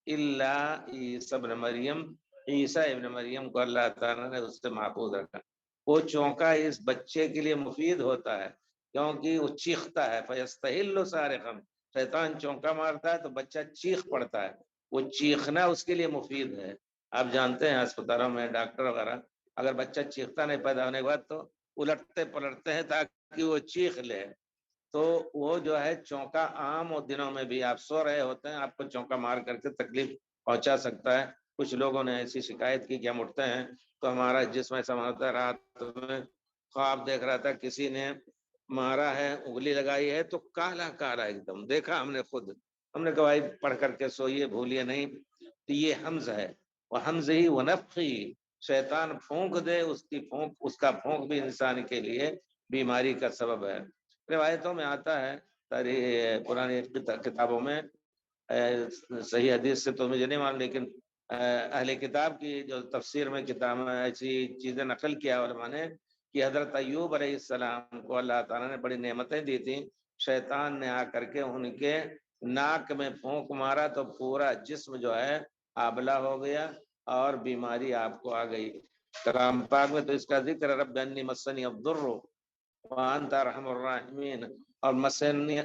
الا عیسی ابن مریم. عیسیٰ ابن مریم کو اللہ تعالیٰ نے اس سے محفوظ رکھا. وہ چونکا اس بچے کے لیے مفید ہوتا ہے کیونکہ وہ چیختا ہے فیستحل صارخا. شیطان چونکا مارتا ہے تو بچہ چیخ پڑتا ہے، وہ چیخنا اس کے لیے مفید ہے. آپ جانتے ہیں اسپتالوں میں ڈاکٹر وغیرہ اگر بچہ چیختا نہیں پیدا ہونے کے بعد تو الٹتے پلٹتے ہیں تاکہ وہ چیخ لے. تو وہ جو ہے چونکا عام و دنوں میں بھی آپ سو رہے ہوتے ہیں آپ کو چونکا مار کر کے تکلیف پہنچا سکتا ہے. کچھ لوگوں نے ایسی شکایت کی کہ ہم اٹھتے ہیں تو ہمارا جسم ایسا ہوتا ہے، رات میں خواب دیکھ رہا تھا کسی نے مارا ہے، انگلی لگائی ہے تو کالا کالا ایک دم دیکھا ہم نے خود. ہم نے کہا بھائی پڑھ کر کے سوئیے بھولیے نہیں. تو یہ حمز ہے. وہ حمز ہی وہ نفخی، شیطان پھونک دے اس کی پھونک، اس کا پھونک بھی انسان کے لیے بیماری کا سبب ہے. روایتوں میں آتا ہے پرانی کتابوں میں، صحیح حدیث سے تو مجھے نہیں معلوم لیکن اہل کتاب کی جو تفسیر میں کتاب میں ایسی چیزیں نقل کیا علماء نے کہ حضرت ایوب علیہ السلام کو اللہ تعالیٰ نے بڑی نعمتیں دی تھیں. شیطان نے آ کر کے ان کے ناک میں پھونک مارا تو پورا جسم جو ہے آبلہ ہو گیا اور بیماری آپ کو آ گئی. کلام پاک میں تو اس کا ذکر رب انی مسنی الضر وانت ارحم الراحمین اور مسنی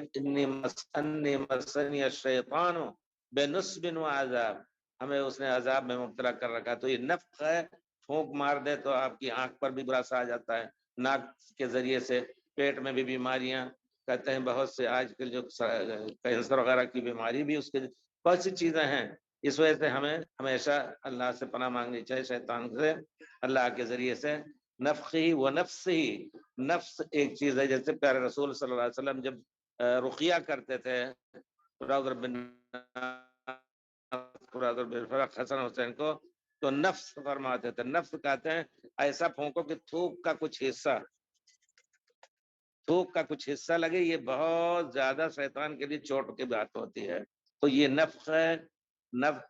الشیطان بنصب وعذاب، ہمیں اس نے عذاب میں مبتلا کر رکھا. تو یہ نفخ ہے، پھونک مار دے تو آپ کی آنکھ پر بھی برا سا آ جاتا ہے، ناک کے ذریعے سے پیٹ میں بھی بیماریاں. کہتے ہیں بہت سے آج کل جو کینسر وغیرہ کی بیماری بھی اس کے بہت سی چیزیں ہیں. اس وجہ سے ہمیں ہمیشہ اللہ سے پناہ مانگنی چاہیے شیطان سے اللہ کے ذریعے سے. نفخی و نفسی، نفس ایک چیز ہے جیسے پیارے رسول صلی اللہ علیہ وسلم جب رقیہ کرتے تھے حسن حسین کو تو نفس فرماتے تھے. نفس کہتے ہیں ایسا پھونکو کہ تھوک کا کچھ حصہ لگے. یہ بہت زیادہ شیطان کے لیے چوٹ کی بات ہوتی ہے. تو یہ نفخ ہے،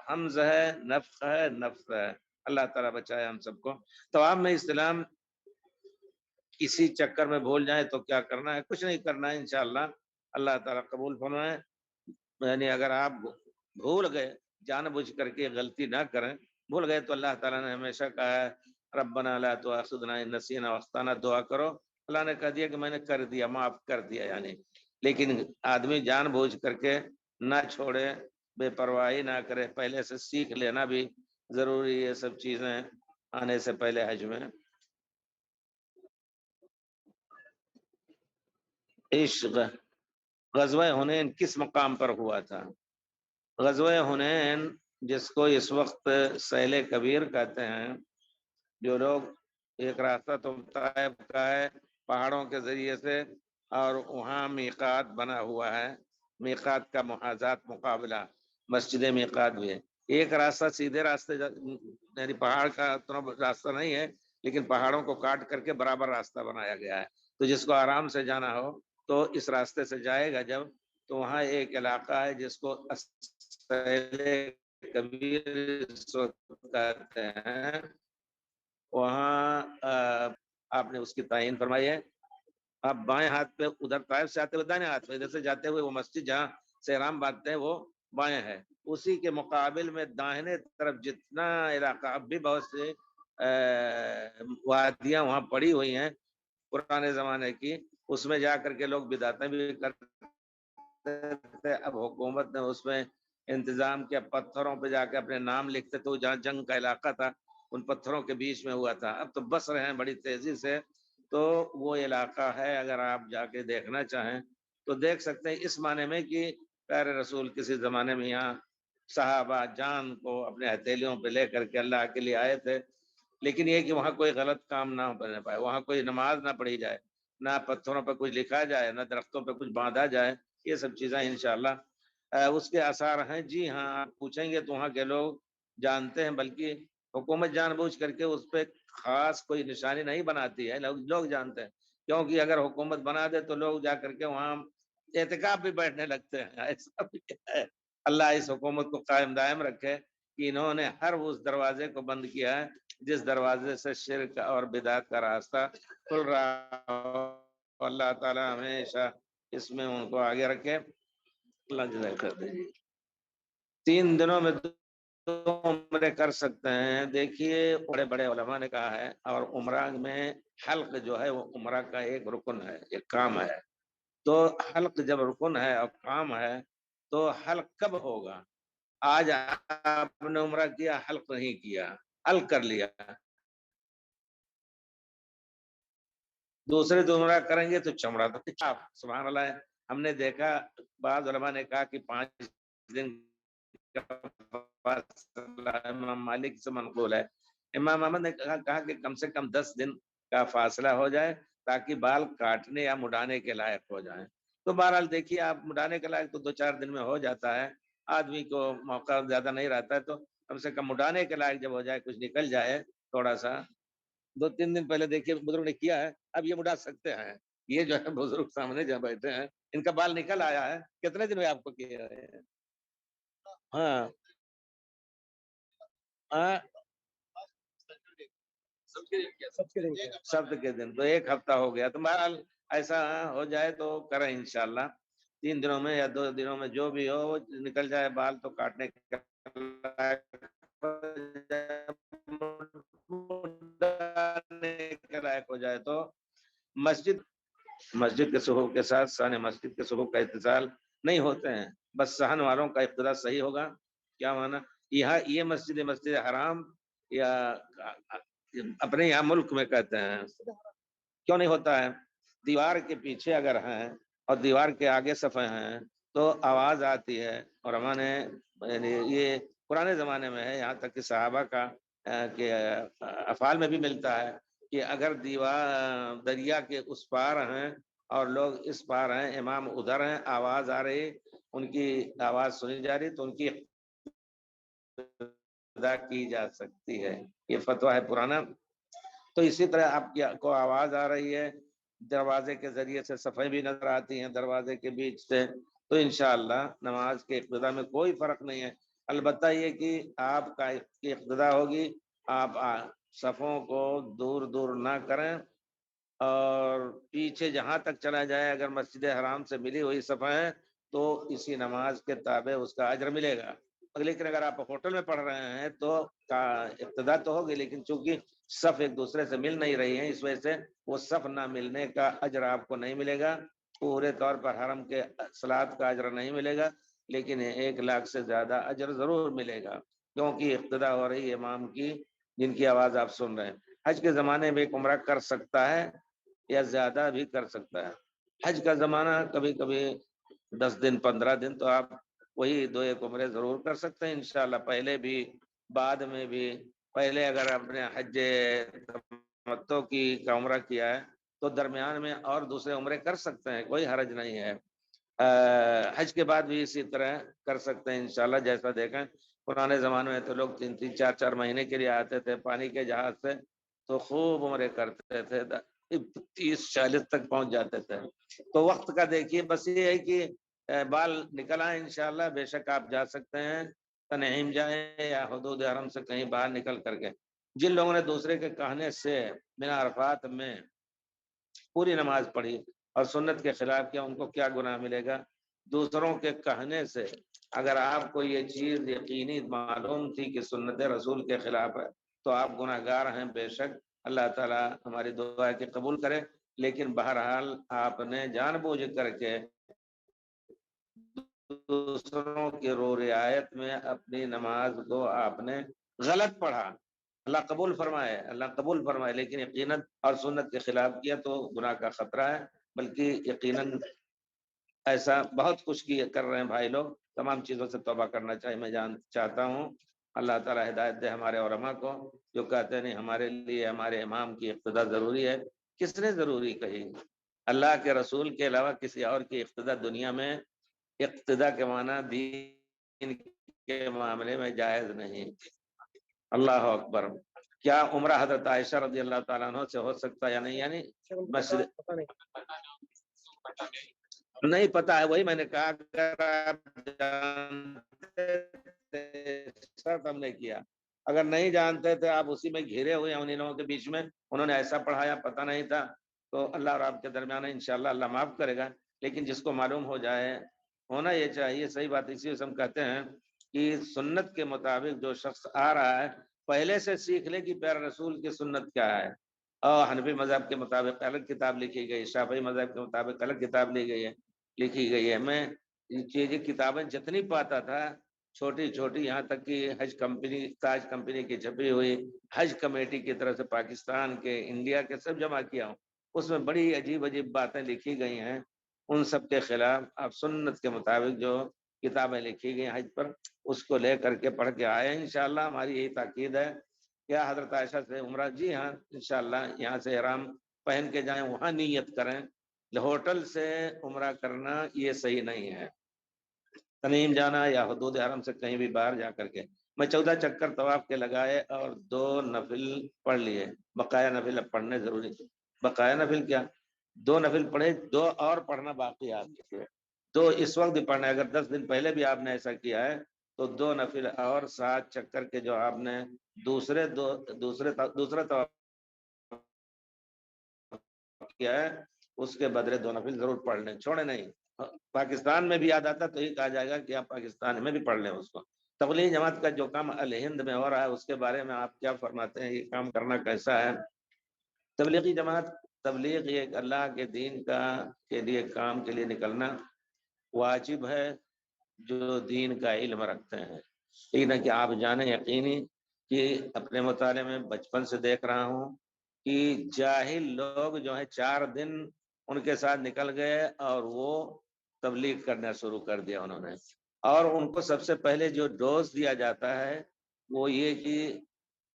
حمز ہے، نفخ ہے، نفس ہے. اللہ تعالیٰ بچائے ہم سب کو. تو آپ میں اسلام کسی چکر میں بھول جائیں تو کیا کرنا ہے؟ کچھ نہیں کرنا ہے انشاءاللہ. اللہ تعالیٰ قبول فرمائے. یعنی اگر آپ بھول گئے جان بوجھ کر کے غلطی نہ کریں، بھول گئے تو اللہ تعالیٰ نے ہمیشہ کہا ہے ربنا لا تؤاخذنا ان نسینا واخطانا، دعا کرو. اللہ نے کہہ دیا کہ میں نے کر دیا، معاف کر دیا. یعنی لیکن آدمی جان بوجھ کر کے نہ چھوڑے، بے پرواہی نہ کرے. پہلے سے سیکھ لینا بھی ضروری ہے یہ سب چیزیں آنے سے پہلے حج میں. عشق غزوہ حنین کس مقام پر ہوا تھا؟ غزوہ حنین جس کو اس وقت سیل کبیر کہتے ہیں، جو لوگ ایک راستہ تو طائف کا ہے پہاڑوں کے ذریعے سے، اور وہاں میقات بنا ہوا ہے، میقات کا محاذات مقابلہ مسجد میقات بھی ہے۔ ایک راستہ سیدھے راستے یعنی پہاڑ کا راستہ نہیں ہے، لیکن پہاڑوں کو کاٹ کر کے برابر راستہ بنایا گیا ہے، تو جس کو آرام سے جانا ہو تو اس راستے سے جائے گا جب، تو وہاں ایک علاقہ ہے جس کو کبیر کہتے ہیں، وہاں آپ نے اس کی تعین فرمائی ہے۔ آپ بائیں ہاتھ پہ ادھر طائف سے آتے ہوئے دائیں ہاتھ پہ ادھر سے جاتے ہوئے وہ مسجد جہاں سے احرام باندھتے ہیں وہ بائیں ہے، اسی کے مقابل میں داہنے طرف جتنا علاقہ اب بھی بہت سے وادیاں وہاں پڑی ہوئی ہیں پرانے زمانے کی، اس میں جا کر کے لوگ بدعتیں بھی کرتے تھے۔ اب حکومت نے اس میں انتظام کیا، پتھروں پہ جا کے اپنے نام لکھتے تھے، جہاں جنگ کا علاقہ تھا ان پتھروں کے بیچ میں ہوا تھا، اب تو بس رہے ہیں بڑی تیزی سے، تو وہ علاقہ ہے اگر آپ جا کے دیکھنا چاہیں تو دیکھ سکتے ہیں، اس معنی میں کہ پیارے رسول کسی زمانے میں یہاں صحابہ جان کو اپنے ہتھیلیوں پہ لے کر کے اللہ کے لیے آئے تھے، لیکن یہ کہ وہاں کوئی غلط کام نہ بنے پائے، وہاں کوئی نماز نہ پڑھی جائے، نہ پتھروں پہ کچھ لکھا جائے، نہ درختوں پہ کچھ باندھا جائے، یہ سب چیزیں انشاءاللہ اس کے آثار ہیں۔ جی ہاں، آپ پوچھیں گے تو وہاں کے لوگ جانتے ہیں، بلکہ حکومت جان بوجھ کر کے اس پہ خاص کوئی نشانی نہیں بناتی ہے، لوگ جانتے ہیں، کیونکہ اگر حکومت بنا دے تو لوگ جا کر کے وہاں اعتکاف بھی بیٹھنے لگتے ہیں، ایسا بھی ہے۔ اللہ اس حکومت کو قائم دائم رکھے کہ انہوں نے ہر اس دروازے کو بند کیا ہے جس دروازے سے شرک اور بدعت کا راستہ کھل رہا ہو۔ اللہ تعالی ہمیشہ اس میں ان کو آگے رکھے، اللہ جزائے خیر دے۔ 3 دنوں میں 2 عمرے کر سکتے ہیں، دیکھیے بڑے بڑے علماء نے کہا ہے، اور عمرہ میں حلق جو ہے وہ عمرہ کا ایک رکن ہے، ایک کام ہے، تو حلق جب رکن ہے اور کام ہے تو حلق کب ہوگا؟ آج آپ نے عمرہ کیا، حلق نہیں کیا، حلق کر لیا، دوسرے دن عمرہ کریں گے تو چمڑا تو سبحان اللہ ہے۔ ہم نے دیکھا بعض علماء نے کہا کہ 5 دن کا فاصلہ امام مالک سے منقول ہے، امام احمد نے کہا کہ کم سے کم 10 دن کا فاصلہ ہو جائے تاکہ بال کاٹنے یا مڈانے کے لائق ہو جائیں، تو بہرحال دیکھیے آپ مڈانے کے لائق تو 2-4 دن میں ہو جاتا ہے، آدمی کو موقع زیادہ نہیں رہتا ہے، تو کم سے کم مڈانے کے لائق جب ہو جائے، کچھ نکل جائے تھوڑا سا، 2-3 دن پہلے دیکھیے بزرگ نے کیا ہے، اب یہ مڈا سکتے ہیں، یہ جو ہے بزرگ سامنے جہاں بیٹھے ہیں ان کا بال نکل آیا ہے، کتنے دن میں آپ کو کیا ہے؟ ہاں ہاں، سبت کے دن تو 1 ہفتہ ہو گیا، تو بہرحال ایسا ہو جائے تو کریں انشاءاللہ، 3 دنوں میں یا 2 دنوں میں جو بھی ہو نکل جائے بال تو کاٹنے کے لائق ہو جائے تو مسجد کے صحف کے ساتھ سان مسجد کے صحف کا اتصال نہیں ہوتے ہیں، بس صحن والوں کا ابتدا صحیح ہوگا، کیا مانا یہاں یہ مسجد حرام یا اپنے یہاں ملک میں کہتے ہیں کیوں نہیں ہوتا ہے؟ دیوار کے پیچھے اگر ہیں اور دیوار کے آگے صفحے ہیں تو آواز آتی ہے، اور ہمارے یعنی یہ پرانے زمانے میں ہے، یہاں تک کہ صحابہ کا کہ افعال میں بھی ملتا ہے کہ اگر دیوار دریا کے اس پار ہیں اور لوگ اس پار ہیں، امام ادھر ہیں، آواز آ رہی، ان کی آواز سنی جا رہی، تو ان کی ادا کی جا سکتی ہے، یہ فتویٰ ہے پرانا۔ تو اسی طرح آپ کو آواز آ رہی ہے، دروازے کے ذریعے سے صفحے بھی نظر آتی ہیں دروازے کے بیچ سے، تو انشاءاللہ نماز کے ابتدا میں کوئی فرق نہیں ہے، البتہ یہ کہ آپ کا ابتدا ہوگی، آپ صفوں کو دور دور نہ کریں، اور پیچھے جہاں تک چلا جائے اگر مسجد حرام سے ملی ہوئی صفحہ ہے تو اسی نماز کے تابع اس کا اجر ملے گا، لیکن اگر آپ ہوٹل میں پڑھ رہے ہیں تو ابتدا تو ہوگی، لیکن چونکہ صف ایک دوسرے سے مل نہیں رہی ہیں اس وجہ سے وہ صف نہ ملنے کا اجر آپ کو نہیں ملے گا، پورے طور پر حرم کے صلاۃ کا اجر نہیں ملے گا، لیکن 1 لاکھ سے زیادہ اجر ضرور ملے گا، کیونکہ ابتدا ہو رہی ہے امام کی جن کی آواز آپ سن رہے ہیں۔ حج کے زمانے میں ایک عمرہ کر سکتا ہے یا زیادہ بھی کر سکتا ہے، حج کا زمانہ کبھی کبھی 10 دن 15 دن تو آپ وہی 2-1 عمرے ضرور کر سکتے ہیں انشاءاللہ، پہلے بھی بعد میں بھی پہلے اگر آپ نے حج تمتع کا عمرہ کیا ہے تو درمیان میں اور دوسرے عمرے کر سکتے ہیں، کوئی حرج نہیں ہے۔ حج کے بعد بھی اسی طرح کر سکتے ہیں انشاءاللہ۔ جیسا دیکھیں پرانے زمانے میں تو لوگ 3-4 مہینے کے لیے آتے تھے پانی کے جہاز سے، تو خوب عمرے کرتے تھے، 30-40 تک پہنچ جاتے تھے۔ تو وقت کا دیکھیے، بس یہ ہے کہ بال نکل آئے انشاءاللہ، بے شک آپ جا سکتے ہیں، تنعیم جائیں یا حدود حرم سے کہیں باہر نکل کر کے۔ جن لوگوں نے دوسرے کے کہنے سے بنا عرفات میں پوری نماز پڑھی اور سنت کے خلاف کیا، ان کو کیا گناہ ملے گا؟ دوسروں کے کہنے سے اگر آپ کو یہ چیز یقینی معلوم تھی کہ سنت رسول کے خلاف ہے تو آپ گناہ گار ہیں بے شک۔ اللہ تعالیٰ ہماری دعا کی قبول کرے، لیکن بہرحال آپ نے جان بوجھ کر کے دوسروں کی رو رعایت میں اپنی نماز کو آپ نے غلط پڑھا، اللہ قبول فرمائے، اللہ قبول فرمائے، لیکن یقیناً اور سنت کے خلاف کیا تو گناہ کا خطرہ ہے۔ بلکہ یقیناً ایسا بہت کچھ کر رہے ہیں بھائی لوگ، تمام چیزوں سے توبہ کرنا چاہیے۔ میں چاہتا ہوں اللہ تعالیٰ ہدایت دے ہمارے علماء کو، جو کہتے ہیں نہیں ہمارے لیے ہمارے امام کی اقتداء ضروری ہے۔ کس نے ضروری کہی؟ اللہ کے رسول کے علاوہ کسی اور کی اقتداء دنیا میں، اقتداء کے معنی دین کے معاملے میں جائز نہیں۔ اللہ اکبر۔ کیا عمرہ حضرت عائشہ رضی اللہ تعالیٰ عنہ سے ہو سکتا ہے یا نہیں؟ یعنی مسجد پتہ نہیں۔ نہیں پتا ہے، وہی میں نے کہا اگر آپ جانتے شرط ہم نے کیا، اگر نہیں جانتے تھے آپ اسی میں گھرے ہوئے ہیں انہیں لوگوں کے بیچ میں، انہوں نے ایسا پڑھایا پتہ نہیں تھا، تو اللہ اور آپ کے درمیان انشاءاللہ اللہ معاف کرے گا۔ لیکن جس کو معلوم ہو جائے، ہونا یہ چاہیے، صحیح بات۔ اسی سے ہم کہتے ہیں کہ سنت کے مطابق جو شخص آ رہا ہے پہلے سے سیکھ لے کہ پیارے رسول کی سنت کیا ہے۔ اور حنفی مذہب کے مطابق الگ کتاب لکھی گئی، شافعی مذہب کے مطابق الگ کتاب لکھی گئی ہے۔ میں یہ کتابیں جتنی پاتا تھا چھوٹی چھوٹی، یہاں تک کہ حج کمپنی، تاج کمپنی کی چھپی ہوئی حج کمیٹی کی طرف سے پاکستان کے انڈیا کے سب جمع کیا ہوں، اس میں بڑی عجیب عجیب باتیں لکھی گئی ہیں۔ ان سب کے خلاف آپ سنت کے مطابق جو کتابیں لکھی گئی حج پر، اس کو لے کر کے پڑھ کے آئے انشاءاللہ۔ ہماری یہی تاکید ہے۔ کیا حضرت عائشہ سے عمرہ؟ جی ہاں انشاءاللہ، یہاں سے احرام پہن کے جائیں، وہاں نیت کریں۔ ہوٹل سے عمرہ کرنا یہ صحیح نہیں ہے، تنعیم جانا یا حدود حرم سے کہیں بھی باہر جا کر کے۔ میں 14 چکر طواف کے لگائے اور 2 نفل پڑھ لیے، بقایا نفل اب پڑھنے ضروری تھے۔ بقایا نفل کیا؟ 2 نفل پڑھے، 2 اور پڑھنا باقی آپ کے، 2 اس وقت بھی پڑھنا ہے۔ اگر 10 دن پہلے بھی آپ نے ایسا کیا ہے تو 2 نفل اور 7 چکر کے جو آپ نے دوسرے طواف کیا ہے اس کے بدلے 2 نفل ضرور پڑھ لیں، چھوڑے نہیں۔ پاکستان میں بھی یاد آتا تو یہ کہا جائے گا کہ آپ پاکستان میں بھی پڑھ لیں اس کو۔ تبلیغ جماعت کا جو کام الہند میں ہو رہا ہے اس کے بارے میں آپ کیا فرماتے ہیں؟ یہ کام کرنا کیسا ہے؟ تبلیغی جماعت، تبلیغ یہ اللہ کے دین کے لیے کام کے لیے نکلنا واجب ہے جو دین کا علم رکھتے ہیں۔ لیکن کہ آپ جانیں یقینی کہ اپنے مطالعے میں بچپن سے دیکھ رہا ہوں کہ جاہل لوگ جو ہیں 4 دن ان کے ساتھ نکل گئے اور وہ تبلیغ کرنا شروع کر دیا انہوں نے۔ اور ان کو سب سے پہلے جو ڈوز دیا جاتا ہے وہ یہ کہ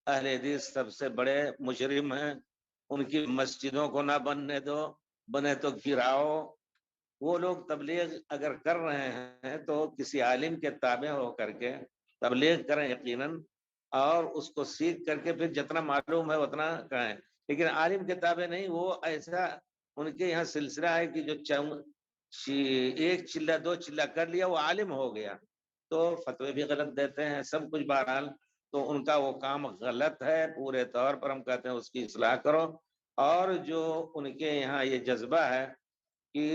اہل حدیث سب سے بڑے مجرم ہیں، ان کی مسجدوں کو نہ بننے دو، بنے تو گراؤ۔ وہ لوگ تبلیغ اگر کر رہے ہیں تو کسی عالم کے تابع ہو کر کے تبلیغ کریں یقیناً، اور اس کو سیکھ کر کے پھر جتنا معلوم ہے اتنا کہیں، لیکن عالم کے تابع نہیں۔ وہ ایسا ان کے یہاں سلسلہ ہے کہ جو 1 چلہ 2 چلہ کر لیا وہ عالم ہو گیا، تو فتوے بھی غلط دیتے ہیں، سب کچھ بہرحال۔ تو ان کا وہ کام غلط ہے پورے طور پر، ہم کہتے ہیں اس کی اصلاح کرو۔ اور جو ان کے یہاں یہ جذبہ ہے کہ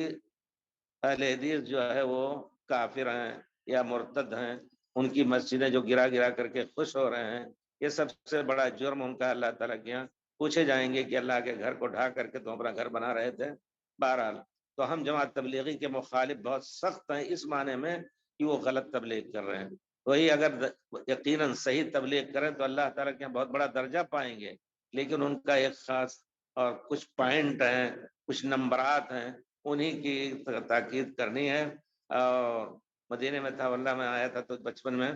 اہل حدیث جو ہے وہ کافر ہیں یا مرتد ہیں، ان کی مسجدیں جو گرا گرا کر کے خوش ہو رہے ہیں، یہ سب سے بڑا جرم ان کا اللہ تعالیٰ کے یہاں پوچھے جائیں گے کہ اللہ کے گھر کو ڈھا کر کے تم اپنا گھر بنا رہے تھے۔ بہرحال تو ہم جماعت تبلیغی کے مخالف بہت سخت ہیں اس معنی میں کہ وہ غلط تبلیغ کر رہے ہیں۔ وہی اگر یقیناً صحیح تبلیغ کریں تو اللہ تعالیٰ کے یہاں بہت بڑا درجہ پائیں گے، لیکن ان کا ایک خاص اور کچھ پوائنٹ ہیں، کچھ نمبرات ہیں، انہیں کی تاکید کرنی ہے۔ اور مدینے میں تھا، واللہ میں آیا تھا تو بچپن میں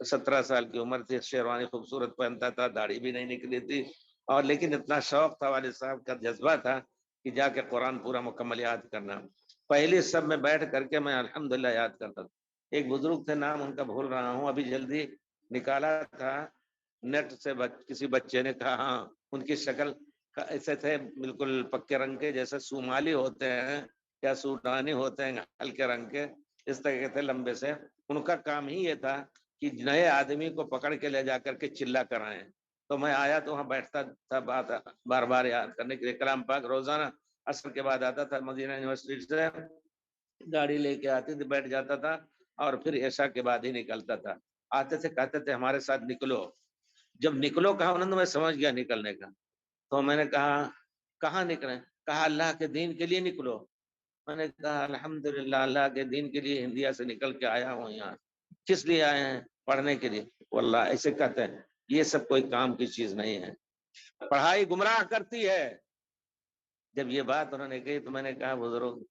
17 سال کی عمر تھی، شیروانی خوبصورت پہنتا تھا، داڑھی بھی نہیں نکلی تھی، اور لیکن اتنا شوق تھا، والد صاحب کا جذبہ تھا کہ جا کے قرآن پورا مکمل یاد کرنا۔ پہلی سب میں بیٹھ کر کے میں الحمدللہ یاد کرتا تھا۔ ایک بزرگ تھے، نام ان کا بھول رہا ہوں، ابھی جلدی نکالا تھا نیٹ سے، کسی بچے نے کہا، ہاں ان کی شکل ایسے تھے بالکل پکے رنگ کے، جیسے صومالی ہوتے ہیں یا سوڈانی ہوتے ہیں ہلکے رنگ کے، اس طرح کے تھے، لمبے سے۔ ان کا کام ہی یہ تھا کہ نئے آدمی کو پکڑ کے لے جا کر کے چلا کرائیں۔ تو میں آیا تو وہاں بیٹھتا تھا، بار بار یاد کرنے کے لیے کلام پاک روزانہ عصر کے بعد آتا تھا، مدینہ یونیورسٹی سے گاڑی لے کے آتی تھی، بیٹھ جاتا تھا، اور پھر عشاء کے بعد ہی نکلتا تھا۔ آتے تھے، کہتے تھے ہمارے ساتھ نکلو۔ جب نکلو کہا انہوں نے، میں سمجھ گیا نکلنے کا، تو میں نے کہا کہاں نکلیں؟ کہا اللہ کے دین کے لیے نکلو۔ میں نے کہا الحمدللہ، اللہ کے دین کے لیے انڈیا سے نکل کے آیا ہوں یہاں۔ کس لیے آئے ہیں؟ پڑھنے کے لیے۔ واللہ ایسے کہتے ہیں، یہ سب کوئی کام کی چیز نہیں ہے، پڑھائی گمراہ کرتی ہے۔ جب یہ بات انہوں نے کہی تو میں نے کہا بزرگ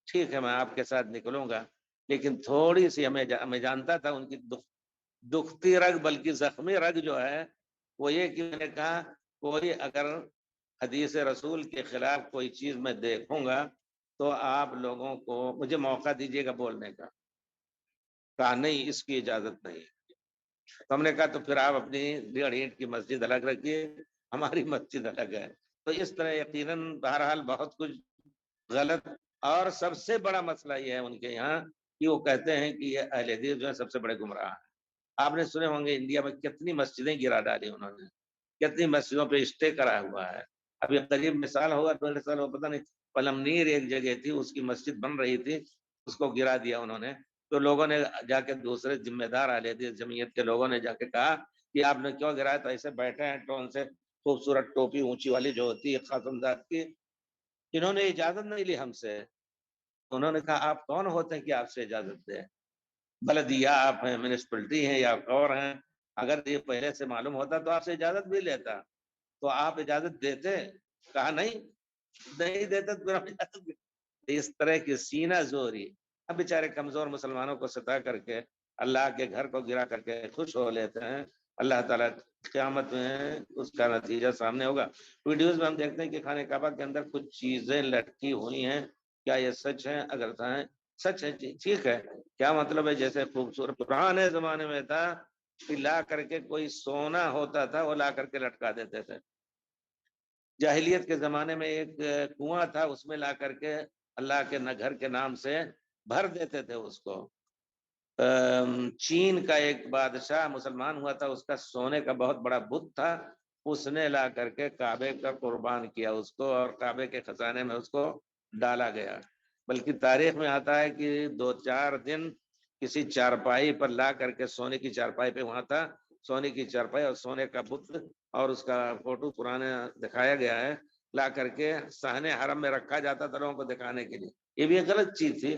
ٹھیک ہے، میں آپ کے ساتھ نکلوں گا، لیکن تھوڑی سی ہمیں جانتا تھا ان کی دکھتی رگ، بلکہ زخمی رگ جو ہے وہ یہ کہ میں نے کہا کوئی اگر حدیث رسول کے خلاف کوئی چیز میں دیکھوں گا تو آپ لوگوں کو مجھے موقع دیجیے گا بولنے کا۔ کہا نہیں، اس کی اجازت نہیں۔ تو ہم نے کہا تو پھر آپ اپنی 1.5 اینٹ کی مسجد الگ رکھیے، ہماری مسجد الگ ہے۔ تو اس طرح یقیناً بہرحال بہت کچھ غلط، اور سب سے بڑا مسئلہ یہ ہے ان کے یہاں کہ وہ کہتے ہیں کہ یہ اہل حدیث جو ہے سب سے بڑے گمراہ ہیں۔ آپ نے سنے ہوں گے انڈیا میں کتنی مسجدیں گرا ڈالی انہوں نے، کتنی مسجدوں پہ اسٹے کرا ہوا ہے۔ ابھی قریب مثال ہوگا 2 سال ہو، پتہ نہیں، پلمنیر ایک جگہ تھی، اس کی مسجد بن رہی تھی، اس کو گرا دیا انہوں نے۔ تو لوگوں نے جا کے، دوسرے ذمہ دار اہل حدیث جمعیت کے لوگوں نے جا کے کہا کہ آپ نے کیوں گرایا؟ تو ایسے بیٹھے ہیں ٹون سے، خوبصورت ٹوپی اونچی والی جو ہوتی ہے خاتون ذات کی، انہوں نے اجازت نہیں لی ہم سے۔ انہوں نے کہا آپ کون ہوتے ہیں کہ آپ سے اجازت دیں؟ بلدیہ آپ ہیں، میونسپلٹی ہیں یا اور ہیں، اگر یہ پہلے سے معلوم ہوتا تو آپ سے اجازت بھی لیتا، تو آپ اجازت دیتے؟ کہا نہیں دیتے تو پھر ہم اجازت بھی۔ اس طرح کی سینہ زوری، اب بیچارے کمزور مسلمانوں کو ستا کر کے اللہ کے گھر کو گرا کر کے خوش ہو لیتے ہیں۔ اللہ تعالیٰ قیامت میں اس کا نتیجہ سامنے ہوگا۔ ویڈیوز میں ہم دیکھتے ہیں کہ خانہ کعبہ کے اندر کچھ چیزیں لٹکی ہوئی ہیں، کیا یہ سچ ہے؟ اگر سچ ہے ٹھیک ہے، کیا مطلب ہے؟ جیسے خوبصورت پرانے زمانے میں تھا کہ لا کر کے کوئی سونا ہوتا تھا وہ لا کر کے لٹکا دیتے تھے۔ جاہلیت کے زمانے میں ایک کنواں تھا، اس میں لا کر کے اللہ کے گھر کے نام سے بھر دیتے تھے اس کو۔ چین کا ایک بادشاہ مسلمان ہوا تھا، اس کا سونے کا بہت بڑا بت تھا، اس نے لا کر کے کعبے کا قربان کیا اس کو، اور کعبے کے خزانے میں اس کو ڈالا گیا۔ بلکہ تاریخ میں آتا ہے کہ 2-4 دن کسی چارپائی پر لا کر کے، سونے کی چارپائی پہ وہاں تھا، سونے کی چارپائی اور سونے کا بت، اور اس کا فوٹو پرانا دکھایا گیا ہے، لا کر کے صحن حرم میں رکھا جاتا تھا لوگوں کو دکھانے کے لیے۔ یہ بھی ایک غلط چیز تھی،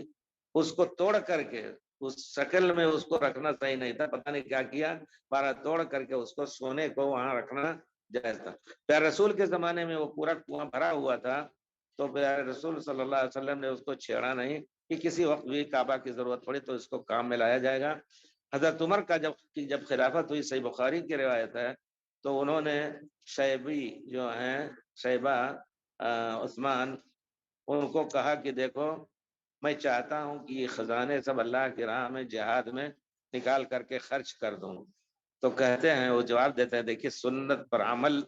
اس کو توڑ کر کے، اس شکل میں اس کو رکھنا صحیح نہیں تھا، پتہ نہیں کیا کیا، بارہ توڑ کر کے اس کو سونے کو وہاں رکھنا جائز تھا۔ پیارے رسول کے زمانے میں وہ پورا کنواں بھرا ہوا تھا، تو پیارے رسول صلی اللہ علیہ وسلم نے اس کو چھیڑا نہیں کہ کسی وقت بھی کعبہ کی ضرورت پڑی تو اس کو کام میں لایا جائے گا۔ حضرت عمر کا جب خلافت ہوئی، صحیح بخاری کی روایت ہے، تو انہوں نے شیبی جو ہیں، شیبہ عثمان، ان کو کہا کہ دیکھو میں چاہتا ہوں کہ یہ خزانے سب اللہ کی راہ میں جہاد میں نکال کر کے خرچ کر دوں۔ تو کہتے ہیں، وہ جواب دیتے ہیں، دیکھیے سنت پر عمل،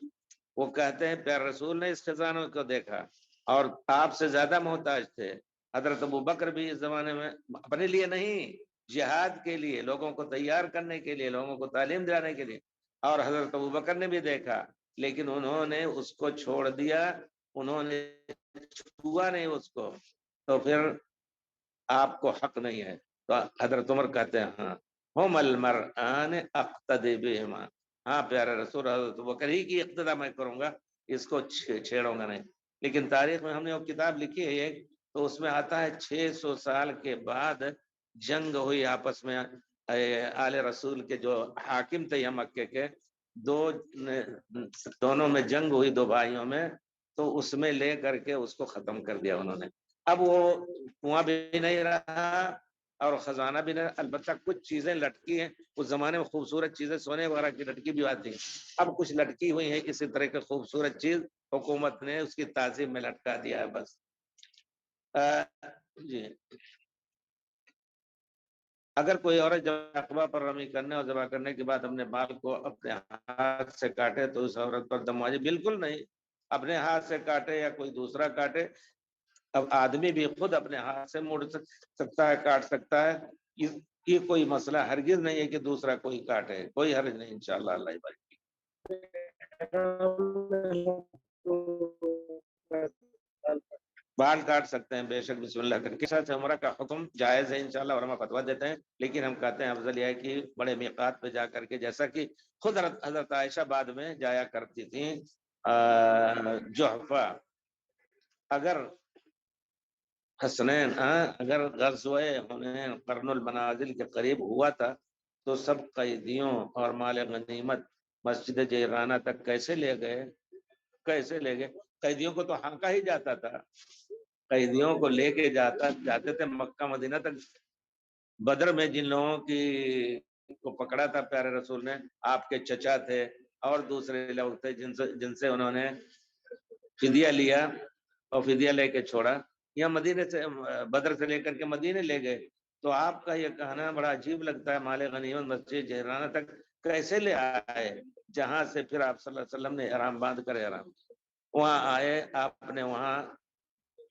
وہ کہتے ہیں پیارے رسول نے اس خزانوں کو دیکھا اور آپ سے زیادہ محتاج تھے۔ حضرت ابوبکر بھی اس زمانے میں اپنے لیے نہیں، جہاد کے لیے، لوگوں کو تیار کرنے کے لیے، لوگوں کو تعلیم دلانے کے لیے، اور حضرت ابوبکر نے بھی دیکھا، لیکن انہوں نے اس کو چھوڑ دیا، انہوں نے چھوا نہیں اس کو، تو پھر آپ کو حق نہیں ہے۔ تو حضرت عمر کہتے ہیں ہاں ہم المرآن اقتدی بہما، ہاں پیارے رسول، حضرت ابوبکر ہی کی اقتدا میں کروں گا، اس کو چھیڑوں گا نہیں۔ لیکن تاریخ میں ہم نے وہ کتاب لکھی ہے ایک، تو اس میں آتا ہے 600 سال کے بعد جنگ ہوئی آپس میں، آل رسول کے جو حاکم تھے یہاں مکے کے، دونوں میں جنگ ہوئی، 2 بھائیوں میں، تو اس میں لے کر کے اس کو ختم کر دیا انہوں نے۔ اب وہ کنواں بھی نہیں رہا، اور خزانہ بھی نہیں، البتہ کچھ چیزیں لٹکی ہیں، اس زمانے میں خوبصورت چیزیں سونے وغیرہ کی لٹکی بھی آتی ہیں، اب کچھ لٹکی ہوئی ہیں کسی طرح کی خوبصورت چیز، حکومت نے اس کی تعظیم میں لٹکا دیا ہے بس۔ جی، اگر کوئی عورت جب عقبہ پر رمی کرنے اور ذبح کرنے کے بعد اپنے بال کو اپنے ہاتھ سے کاٹے تو اس عورت پر دم واجب؟ بالکل نہیں، اپنے ہاتھ سے کاٹے یا کوئی دوسرا کاٹے، اب آدمی بھی خود اپنے ہاتھ سے موڑ سکتا ہے، کاٹ سکتا ہے، یہ کوئی مسئلہ ہرگز نہیں ہے کہ دوسرا کوئی کاٹے، کوئی حرج نہیں انشاءاللہ، اللہ بھائی۔ بال کاٹ سکتے ہیں بے شک، بسم اللہ کر کے ساتھ عمرہ کا حکم جائز ہے انشاءاللہ، علماء فتویٰ دیتے ہیں، لیکن ہم کہتے ہیں افضل یہ ہے کہ بڑے میقات پہ جا کر کے، جیسا کہ خود حضرت عائشہ بعد میں جایا کرتی تھیں جحفہ۔ اگر حسنین اگر غزوہ حنین قرن المنازل کے قریب ہوا تھا تو سب قیدیوں اور مال غنیمت مسجد جیرانہ تک کیسے لے گئے؟ کیسے لے گئے؟ قیدیوں کو تو ہانکا ہی جاتا تھا، قیدیوں کو لے کے جاتے تھے مکہ مدینہ تک۔ بدر میں جن لوگوں کو پکڑا تھا پیارے رسول نے، آپ کے چچا تھے اور دوسرے لوگ تھے جن سے انہوں نے فدیہ لیا اور فدیہ لے کے چھوڑا، یا مدینے سے بدر سے لے کر کے مدینے لے گئے، تو آپ کا یہ کہنا بڑا عجیب لگتا ہے، مال غنیمت مسجد جہرانہ تک کیسے لے آئے، جہاں سے پھر آپ صلی اللہ علیہ وسلم نے احرام باندھ کر احرام وہاں آئے، آپ نے وہاں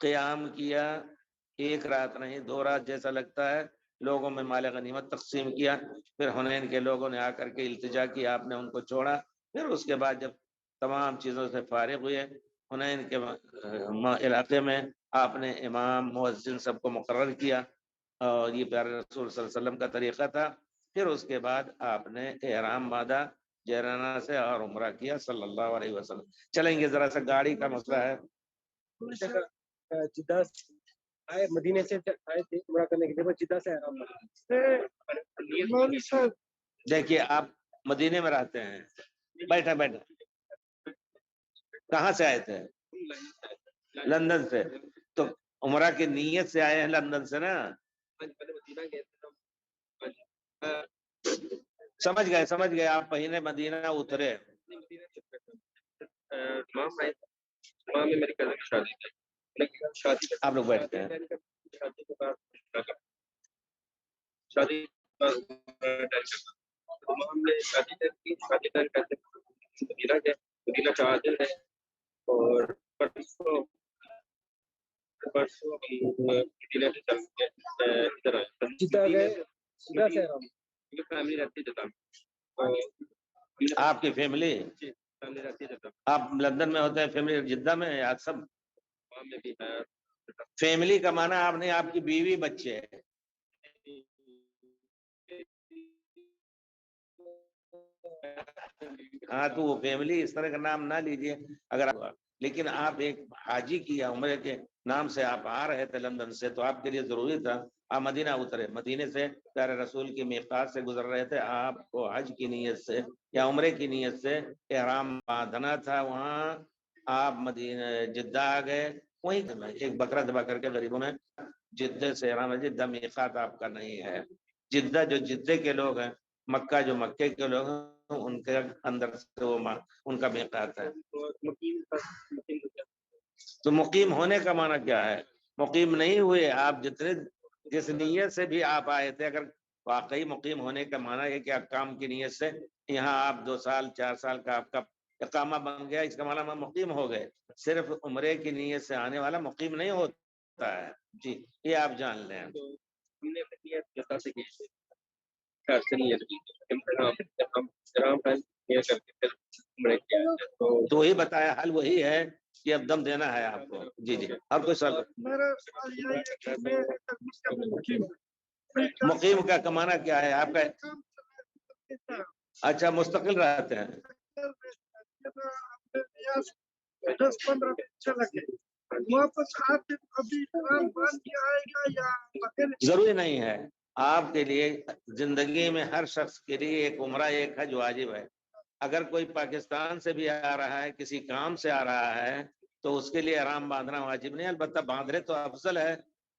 قیام کیا، ایک رات نہیں 2 رات جیسا لگتا ہے، لوگوں میں مال غنیمت تقسیم کیا، پھر حنین کے لوگوں نے آ کر کے التجا کی، آپ نے ان کو چھوڑا، پھر اس کے بعد جب تمام چیزوں سے فارغ ہوئے، حنین کے علاقے میں آپ نے امام مؤذن سب کو مقرر کیا، اور یہ پیارے رسول صلی اللہ علیہ وسلم کا طریقہ تھا، پھر اس کے بعد آپ نے احرام باندھا جیرانہ سے اور عمرہ کیا صلی اللہ علیہ وسلم۔ چلیں گے، ذرا سا گاڑی کا مسئلہ ہے۔ جدہ آئے، مدینے سے آئے تھے عمرہ کرنے کے لیے، جدہ سے دیکھیے آپ مدینے میں رہتے ہیں، بیٹھا کہاں سے آئے تھے؟ لندن سے، تو عمرہ کی نیت سے آئے ہیں لندن سے نا؟ سمجھ گئے آپ پہلے مدینہ اترے۔ آپ لوگ بیٹھتے ہیں، شادی مدینہ 4 دن ہے، اور پرسوں جدہ گئے، جدہ سے فیملی رہتی جدہ۔ آپ کی فیملی آپ لندن میں ہوتے ہیں، فیملی جدہ میں یا سب؟ فیملی کا معنی آپ نے آپ کی بیوی بچے، ہاں تو وہ فیملی اس طرح کا نام نہ لیجیے اگر آپ، لیکن آپ ایک حاجی کی یا عمرے کے نام سے آپ آ رہے تھے لندن سے، تو آپ کے لیے ضروری تھا آپ مدینہ اترے، مدینے سے پیارے رسول کی میقات سے گزر رہے تھے، آپ کو حج کی نیت سے یا عمرے کی نیت سے احرام باندھنا تھا، وہاں آپ مدینہ جدہ آ گئے، وہیں ایک بکرا ذبح کر کے غریبوں میں جدہ سے احرام، جدہ میقات آپ کا نہیں ہے، جدہ جو جدے کے لوگ ہیں، مکہ جو مکے کے لوگ ہیں، ان کے اندر سے وہ ان کا میقات ہے۔ تو مقیم ہونے کا معنی کیا ہے؟ مقیم نہیں ہوئے آپ، جس نیت سے بھی آپ آئے تھے، اگر واقعی مقیم ہونے کا معنی ہے کہ آپ کام کی نیت سے یہاں آپ 2 سال 4 سال کا آپ کا اقامہ بن گیا، اس کا معنی ہم مقیم ہو گئے، صرف عمرے کی نیت سے آنے والا مقیم نہیں ہوتا ہے، جی یہ آپ جان لیں۔ تو وہی بتایا، حل وہی ہے کہ اب دم دینا ہے آپ کو۔ جی اور کوئی سوال؟ مقیم کا کمانا کیا ہے آپ کا؟ اچھا مستقل رہتے ہیں، 10-15 دن چلا گیا، واپس آتے ابھی آرام باندھ کے آئے گا یا ضروری نہیں ہے، آپ کے لیے زندگی میں ہر شخص کے لیے ایک عمرہ ایک حج واجب ہے، اگر کوئی پاکستان سے بھی آ رہا ہے، کسی کام سے آ رہا ہے، تو اس کے لیے احرام باندھنا واجب نہیں، البتہ باندھ رہے تو افضل ہے،